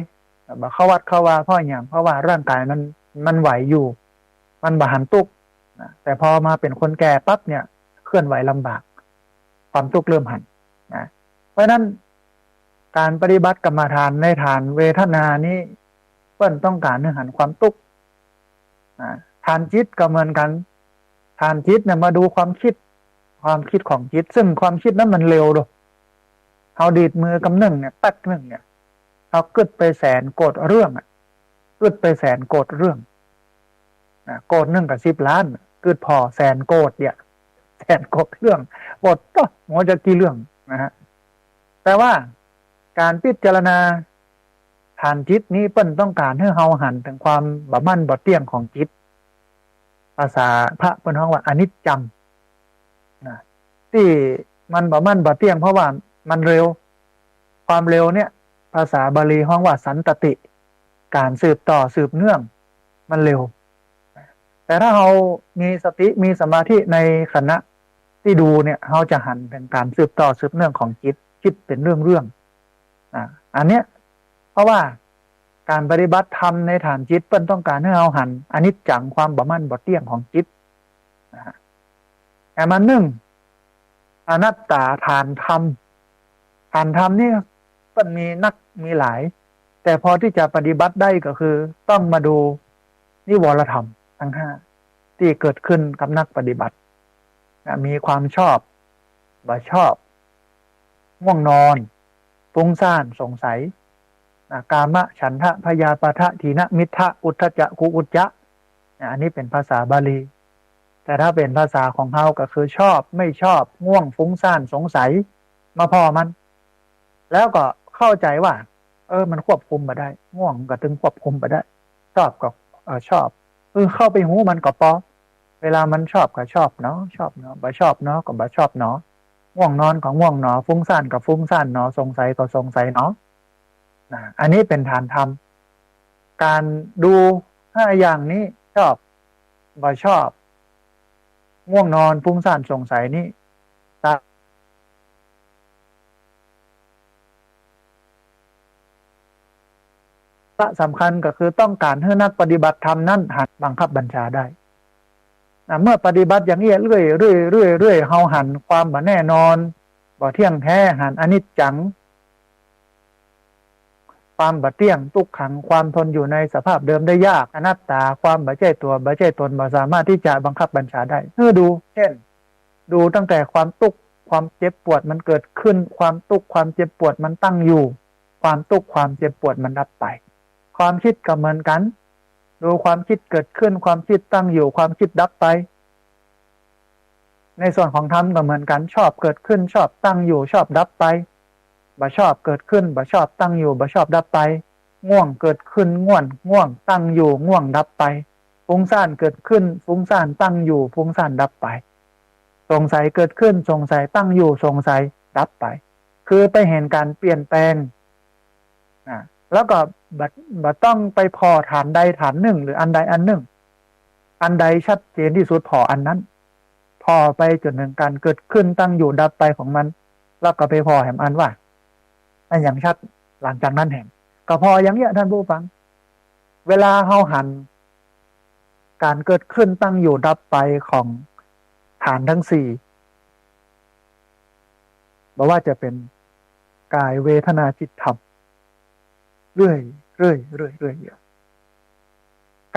A: บ่เข้าวัดเข้าว่าเพราะอย่างเพราะว่าร่างกายมันไหวอยู่มันบ่หันตุกแต่พอมาเป็นคนแก่ปั๊บเนี่ยเคลื่อนไหวลำบากความตุกเริ่มหันเพราะนั้นการปฏิบัติกรรมฐานในฐานเวทนานี้เพิ่นต้องการให้หันความตุกฐานจิตก็เหมือนกันฐานจิตเนี่ยมาดูความคิดของจิตซึ่งความคิดนั้นมันเร็วดูเขาดีดมือกำหนึ่งเนี่ยแป๊กหนึ่งเนี่ยเขากึดไปแสนโกรธเรื่องกึดไปแสนโกรธเรื่องโกรธหนึ่งกับ10 ล้านกึดพอแสนโกรธเนี่ยแสนโกรธเรื่องบทก็หัวจะกี่เรื่องนะฮะแต่ว่าการพิจารณาฐานจิตนี้เปิ้นต้องการให้เฮาหันถึงความบ่มั่นบ่เที่ยงของจิตภาษาพระเปิ้นฮ้องว่าอนิจจังที่มันบ่มั่นบ่เที่ยงเพราะว่ามันเร็วความเร็วเนี่ยภาษาบาลีฮ้องว่าสันตติการสืบต่อสืบเนื่องมันเร็วแต่ถ้าเรามีสติมีสมาธิในขณะที่ดูเนี่ยเราจะหันเป็นการสืบต่อสืบเนื่องของจิตคิดเป็นเรื่องอันเนี้ยเพราะว่าการปฏิบัติธรรมในฐานจิตเปิ้นต้องการให้เราหันอนิจจังความบ่มั่นบ่เที่ยงของจิตแต่มันอนัตตาฐานธรรมนี่มันมีหลายแต่พอที่จะปฏิบัติได้ก็คือต้องมาดูนิวรธรรมทั้ง5ที่เกิดขึ้นกับนักปฏิบัติมีความชอบบ่ชอบง่วงนอนฟุ้งซ่านสงสัยกามะฉันทะพยาปะทะถีนะมิทธะอุทธัจจะกุอุจจะอันนี้เป็นภาษาบาลีแต่ถ้าเป็นภาษาของเฮาก็คือชอบไม่ชอบง่วงฟุ้งซ่านสงสัยมาพอมันแล้วก็เข้าใจว่ามันควบคุมมาได้ง่วงก็ถึงควบคุมมาได้ชอบก็ชอบเข้าไปหูมันก็พอเวลามันชอบก็ชอบเนาะบ่ชอบเนาะก็บ่ชอบเนาะง่วงนอนก็ง่วงเนาะฟุ้งซ่านก็ฟุ้งซ่านเนาะสงสัยก็สงสัยเนาะอันนี้เป็นฐานธรรมการดู5อย่างนี้ชอบบ่ชอบ ง่วงนอนฟุ้งซ่านสงสัยนี่สำคัญก็คือต้องการให้นักปฏิบัติธรรมนั้นหัดบังคับบัญชาได้เมื่อปฏิบัติอย่างนี้เรื่อยเรื่อยเรื่อยเรื่อยเฮาหันความบ่แน่นอนบ่เที่ยงแท้หันอนิจจังความบ่เที่ยงทุกขังความทนอยู่ในสภาพเดิมได้ยากอนัตตาความบ่ใช่ตัวบ่ใช่ตนบ่สามารถที่จะบังคับบัญชาได้ดูเช่นดูตั้งแต่ความทุกข์ความเจ็บปวดมันเกิดขึ้นความทุกข์ความเจ็บปวดมันตั้งอยู่ความทุกข์ความเจ็บปวดมันดับไปความคิดก็เหมือนกันดูความคิดเกิดขึ้นความคิดตั้งอยู่ความคิดดับไปในส่วนของธรรมก็เหมือนกันชอบเกิดขึ้นชอบตั้งอยู่ชอบดับไปบ่ชอบเกิดขึ้นบ่ชอบตั้งอยู่บ่ชอบดับไปง่วงเกิดขึ้นง่วงตั้งอยู่ง่วงดับไปฟุ้งซ่านเกิดขึ้นฟุ้งซ่านตั้งอยู่ฟุ้งซ่านดับไปสงสัยเกิดขึ้นสงสัยตั้งอยู่สงสัยดับไปคือไปเห็นการเปลี่ยนแปลงแล้วก็บัดต้องไปพอฐานใดฐานหนึ่งหรืออันใดอันหนึ่งอันใดชัดเจนที่สุดพออันนั้นพอไปจนถึงการเกิดขึ้นตั้งอยู่ดับไปของมันแล้วก็ไปพอแห่งอันว่าอันอย่างชัดหลังจากนั้นแห่งก็พออย่างเนี้ยท่านผู้ฟังเวลาเฮาหันการเกิดขึ้นตั้งอยู่ดับไปของฐานทั้งสี่บอกว่าจะเป็นกายเวทนาจิตธรรมเรื่อย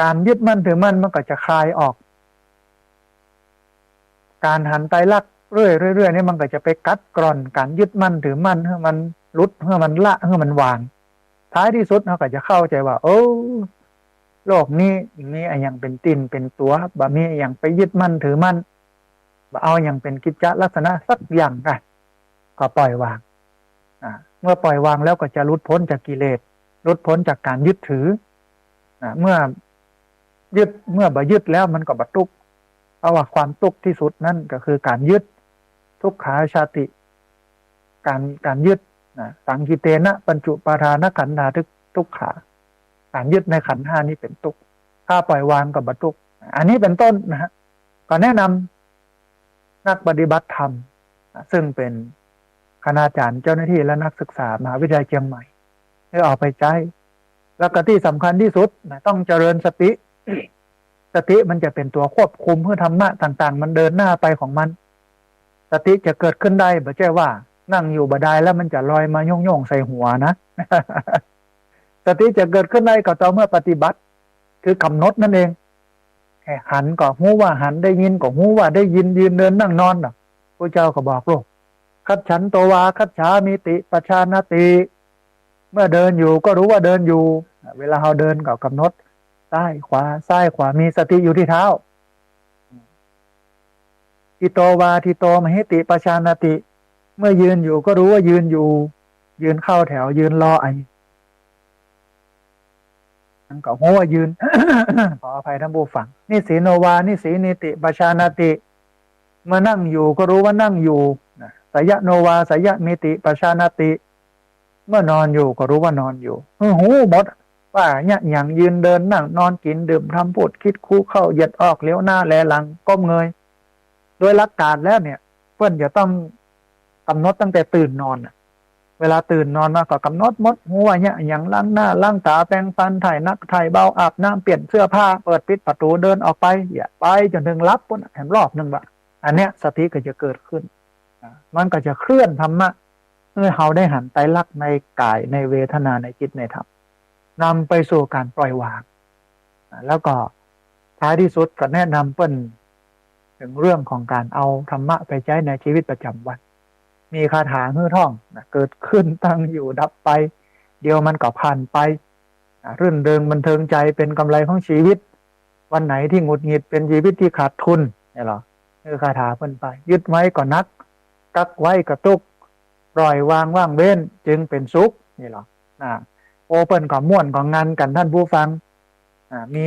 A: การยึดมั่นถือมั่นมันก็จะคลายออกการหันไตรลักษณ์เรื่อยนี่มันก็จะไปกัดกร่อนการยึดมั่นถือมั่นให้มันลุดให้มันละให้มันวางท้ายที่สุดเราก็จะเข้าใจว่าโอ้โลกนี้มีอย่างเป็นตินเป็นตัวบ่มีอย่างไปยึดมั่นถือมั่นบ่เอาอย่างเป็นกิจจลักษณะสักอย่างกันก็ปล่อยวางเมื่อปล่อยวางแล้วก็จะหลุดพ้นจากกิเลสหลุดพ้นจากการยึดถือเมื่อบ่ยึดแล้วมันก็บ่ทุกข์เพราะว่าความทุกข์ที่สุดนั่นก็คือการยึดทุกขาชาติการยึดสังกิเตนะปัญจุปาทานขันธาทุกขาการยึดในขันธ์ห้านี้เป็นทุกข์ถ้าปล่อยวางก็บ่ทุกข์อันนี้เป็นต้นนะฮะก็แนะนำนักปฏิบัติธรรมซึ่งเป็นคณาจารย์เจ้าหน้าที่และนักศึกษามหาวิทยาลัยเชียงใหม่ให้ออกไปใช้แล้วก็ที่สำคัญที่สุดต้องเจริญสติมันจะเป็นตัวควบคุมเพื่อธรรมะต่างๆมันเดินหน้าไปของมันสติจะเกิดขึ้นได้ไม่ใช่ว่านั่งอยู่บ่ได้แล้วมันจะลอยมาโยงใส่หัวนะ สติจะเกิดขึ้นได้ก็ต่อเมื่อปฏิบัติคือกำหนดนั่นเองแค่หันก็หูว่าหันได้ยินก็หูว่าได้ยินยืนเดินนั่งนอนพระเจ้าก็บอกโลกคัจฉันโตวาคัจฉามิติปชานติเมื่อเดินอยู่ก็รู้ว่าเดินอยู่เวลาเราเดินก็กำหนดซ้ายขวามีสติอยู่ที่เท้าทิโตวาทิโตมหิติปชานติเมื่อยืนอยู่ก็รู้ว่ายืนอยู่ยืนเข้าแถวยืนรอนั่นก็รู้ว่ายืน ขออภัยท่านผู้ฟังนี่สีโนวานี่สีนิติปชานติเมื่อนั่งอยู่ก็รู้ว่านั่งอยู่สยโนวาสยมิติปชานติเมื่อนอนอยู่ก็รู้ว่านอนอยู่หูหมดว่าเนี่ยอย่างยืนเดินนั่งนอนกินดื่มทำพูดคิดคู่เข้าเหยียดออกเลี้ยวหน้าแลหลังก้มเงยโดยหลักการแล้วเนี่ยเพื่อนจะต้องกำหนดตั้งแต่ตื่นนอนเวลาตื่นนอนมาก็กำหนดมดหัวเนี่ยอย่างล้างหน้าล้างตาแปรงฟันถ่ายนักถ่ายเบาอาบน้ำเปลี่ยนเสื้อผ้าเปิดปิดประตูเดินออกไปอย่าไปจนถึงรับปุ๊บแถมรอบหนึ่งแบบอันเนี้ยสติก็จะเกิดขึ้นมันก็จะเคลื่อนธรรมะเมื่อเราได้หันไตรลักษณ์ในกายในเวทนาในจิตในธรรมนำไปสู่การปล่อยวางแล้วก็ท้ายที่สุดก็แนะนำเปิ้นถึงเรื่องของการเอาธรรมะไปใช้ในชีวิตประจำวันมีคาถาฮื้อท่องเกิดขึ้นตั้งอยู่ดับไปเดี๋ยวมันก็ผ่านไปรื่นเริงบันเทิงใจเป็นกำไรของชีวิตวันไหนที่หงุดหงิดเป็นชีวิตที่ขาดทุนเนี่ยหรอคือคาถาเพิ่นไปยึดไว้ก็นักกักไว้ก็ทุกข์ปล่อยวางว่างเว้นจึงเป็นสุขนี่หรอโอเปิลก็ม่วนของงานกันท่านผู้ฟังมี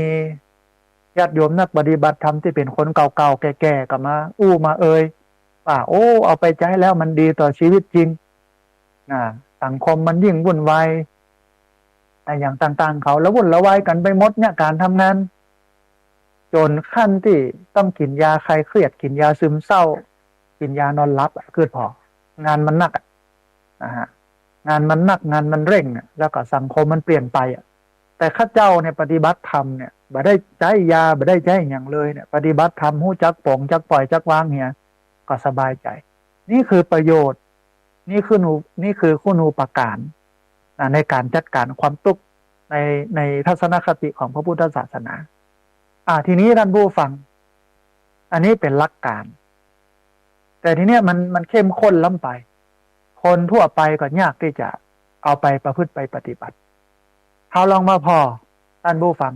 A: ญาติโยมนักปฏิบัติธรรมที่เป็นคนเก่าๆแก่ๆก็มามาว่าโอ้เอาไปใช้แล้วมันดีต่อชีวิตจริงสังคมมันยิ่งวุ่นวายอย่างต่างๆเขาแล้ววุ่นละวายกันไปหมดเนี่ยการทำงานจ จนขั้นที่ต้องกินยาคลายเครียดกินยาซึมเศร้ากินยานอนหลับคือพองานมันหนักนะฮะงานมันหนักงานมันเร่งแล้วก็สังคมมันเปลี่ยนไปแต่ข้าเจ้าเนี่ยปฏิบัติธรรมเนี่ยบ่ได้ใจยาบ่ได้ใจอย่างเลยเนี่ยปฏิบัติธรรมหู้จักป่งจักปล่อยจักวางเหียก็สบายใจนี่คือประโยชน์นี่คือคุณูปการในการจัดการความทุกข์ในทัศนคติของพระพุทธศาสนาทีนี้ท่านผู้ฟังอันนี้เป็นหลักการแต่ทีเนี้ยมันเข้มข้นล้ำไปคนทั่วไปก็ยากที่จะเอาไปประพฤติไปปฏิบัติเขาลองมาพอท่านผู้ฟัง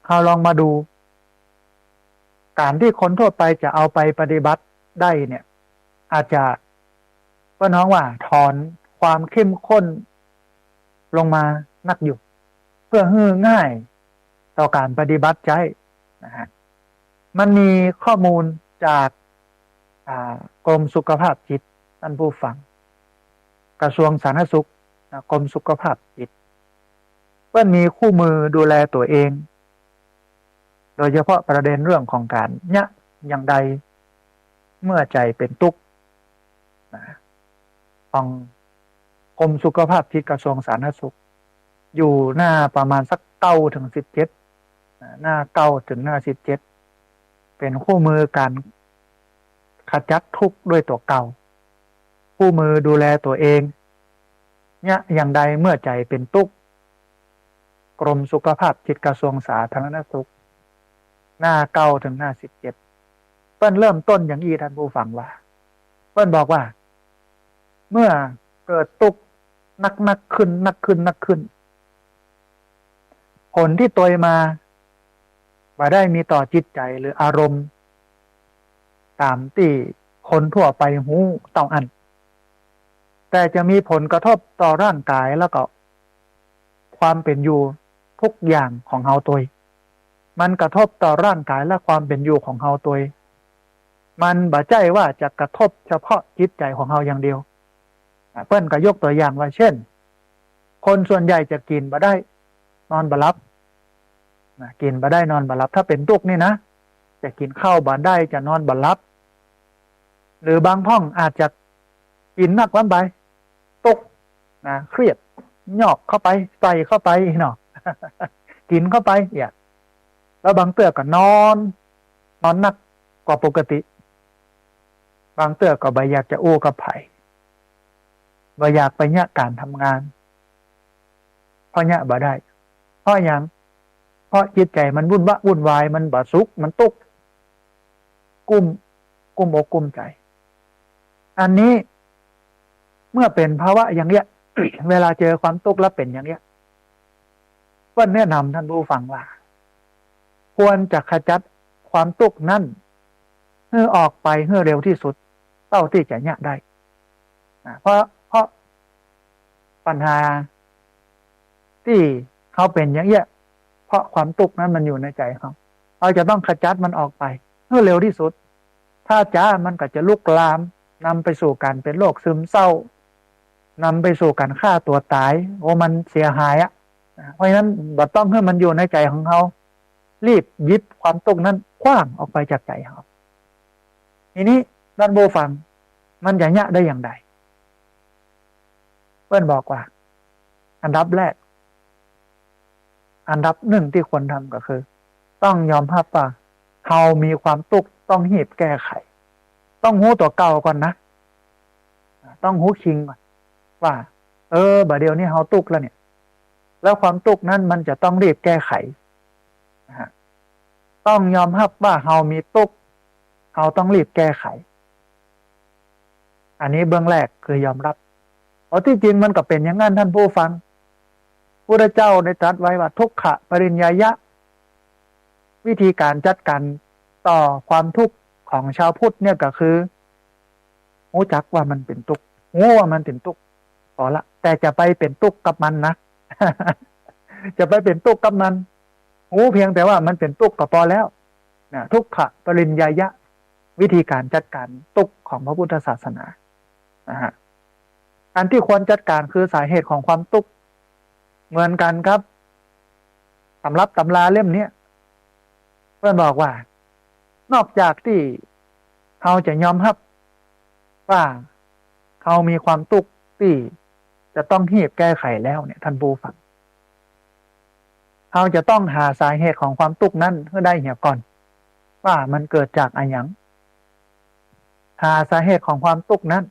A: เขาลองมาดูการที่คนทั่วไปจะเอาไปปฏิบัติได้เนี่ยอาจจะก็น้องว่าถอนความเข้มข้นลงมานักอยู่เพื่อให้ง่ายต่อการปฏิบัติใจนะฮะมันมีข้อมูลจากกรมสุขภาพจิตท่านผู้ฟังกระทรวงสาธารณสุขกรมสุขภาพจิตเพื่อมีคู่มือดูแลตัวเองโดยเฉพาะประเด็นเรื่องของการเนี่ยอย่างใดเมื่อใจเป็นทุกข์ของกรมสุขภาพจิตกระทรวงสาธารณสุขอยู่หน้าประมาณสัก9 ถึง 17หน้า9 ถึงหน้า 17เป็นคู่มือการขจัดทุกข์ด้วยตัวเก่าคู่มือดูแลตัวเองเนี่ยอย่างใดเมื่อใจเป็นทุกข์กรมสุขภาพจิตกระทรวงสาธารณสุขหน้า9 ถึงหน้า 17เปิ้นเริ่มต้นอย่างนี้ท่านผู้ฟังว่าเปิ้นบอกว่าเมื่อเกิดทุกข์นักขึ้นผลที่ตัวมาบ่ได้มีต่อจิตใจหรืออารมณ์ตามที่คนทั่วไปหูต้องอันแต่จะมีผลกระทบต่อร่างกายแล้วก็ความเป็นอยู่ทุกอย่างของเฮาตัวมันกระทบต่อร่างกายและความเป็นอยู่ของเฮาตัวมันบ่ใจว่าจะกระทบเฉพาะจิตใจของเฮาอย่างเดียวเปิ้นก็ยกตัวอย่างว่าเช่นคนส่วนใหญ่จะกินบ่ได้นอนบ่หลับกินบ่ได้นอนบ่หลับถ้าเป็นทุกข์นี่นะจะกินข้าวบ่ได้จะนอนบ่หลับหรือบางพ่องอาจจะกินหนักวันไปตกเครียดหยอกเข้าไปใส่เข้าไปเนาะ กินเข้าไปแล้วบางเตื้อก็นอนหนักกว่าปกติบางเตื้อก็บ่อยากจะอู้กับไผบ่อยากไปเนี่ยการทำงานเพราะเนี่ยบ่ได้เพราะอย่างเพราะจิตใจมันวุ่นวายมันบ่สุขมันตุกกุ้มอกกุ้มใจอันนี้เมื่อเป็นภาวะอย่างเนี้ย เวลาเจอความทุกข์แล้วเป็นอย่างเนี้ยก็แนะนำท่านผู้ฟังว่าควรจะขจัดความทุกข์นั้นให้ออกไปให้เร็วที่สุดเท่าที่จะเนี่ยได้เพราะปัญหาที่เขาเป็นอย่างเนี้ยเพราะความทุกข์นั้นมันอยู่ในใจเขาจะต้องขจัดมันออกไปให้เร็วที่สุดถ้าจ้ามันก็จะลุกลามนำไปสู่การเป็นโรคซึมเศร้านำไปสู่การฆ่าตัวตายมันเสียหายเพราะฉะนั้นบ่ต้องให้มันอยู่ในใจของเขารีบยิบความทุกข์นั้นคว้างออกไปจากใจเขาทีนี้ด้านโบฟังมันจะยะได้อย่างไรเพื่อนบอกว่าอันดับแรกอันดับหนึ่งที่ควรทำก็คือต้องยอมรับว่าเขามีความทุกข์ต้องหีบแก้ไขต้องหูตัวเก่าก่อนนะต้องหูคิงก่อนว่าบัดเดี๋ยวนี้เขาทุกข์แล้วเนี่ยแล้วความทุกข์นั้นมันจะต้องรีบแก้ไขต้องยอมรับว่าเขามีทุกข์เขาต้องรีบแก้ไขอันนี้เบื้องแรกคือยอมรับเพราะที่จริงมันก็เป็นอย่างนั้นท่านผู้ฟังพระเจ้าได้ตรัสไว้ว่าทุกขะปริญญายะวิธีการจัดการต่อความทุกข์ของชาวพุทธเนี่ยก็คือรู้จักว่ามันเป็นทุกข์รู้ว่ามันเป็นทุกข์พอละแต่จะไปเป็นทุกข์กับมันนะ จะไปเป็นทุกข์กับมันรู้เพียงแต่ว่ามันเป็นทุกข์ก็พอแล้วนะทุกขะปริญญายะวิธีการจัดการทุกข์ของพระพุทธศาสนานะฮะอันที่ควรจัดการคือสาเหตุของความทุกข์เหมือนกันครับตำรับตำราเล่มนี้ เพื่อนบอกว่านอกจากที่เขาจะยอมรับว่าเขามีความทุกข์ที่จะต้องรีบแก้ไขแล้วเนี่ยท่านผู้ฟังเขาจะต้องหาสาเหตุของความทุกข์นั้นให้ได้เหี่ยก่อนว่ามันเกิดจากอะไรหยังหาสาเหตุของความทุกข์นั้น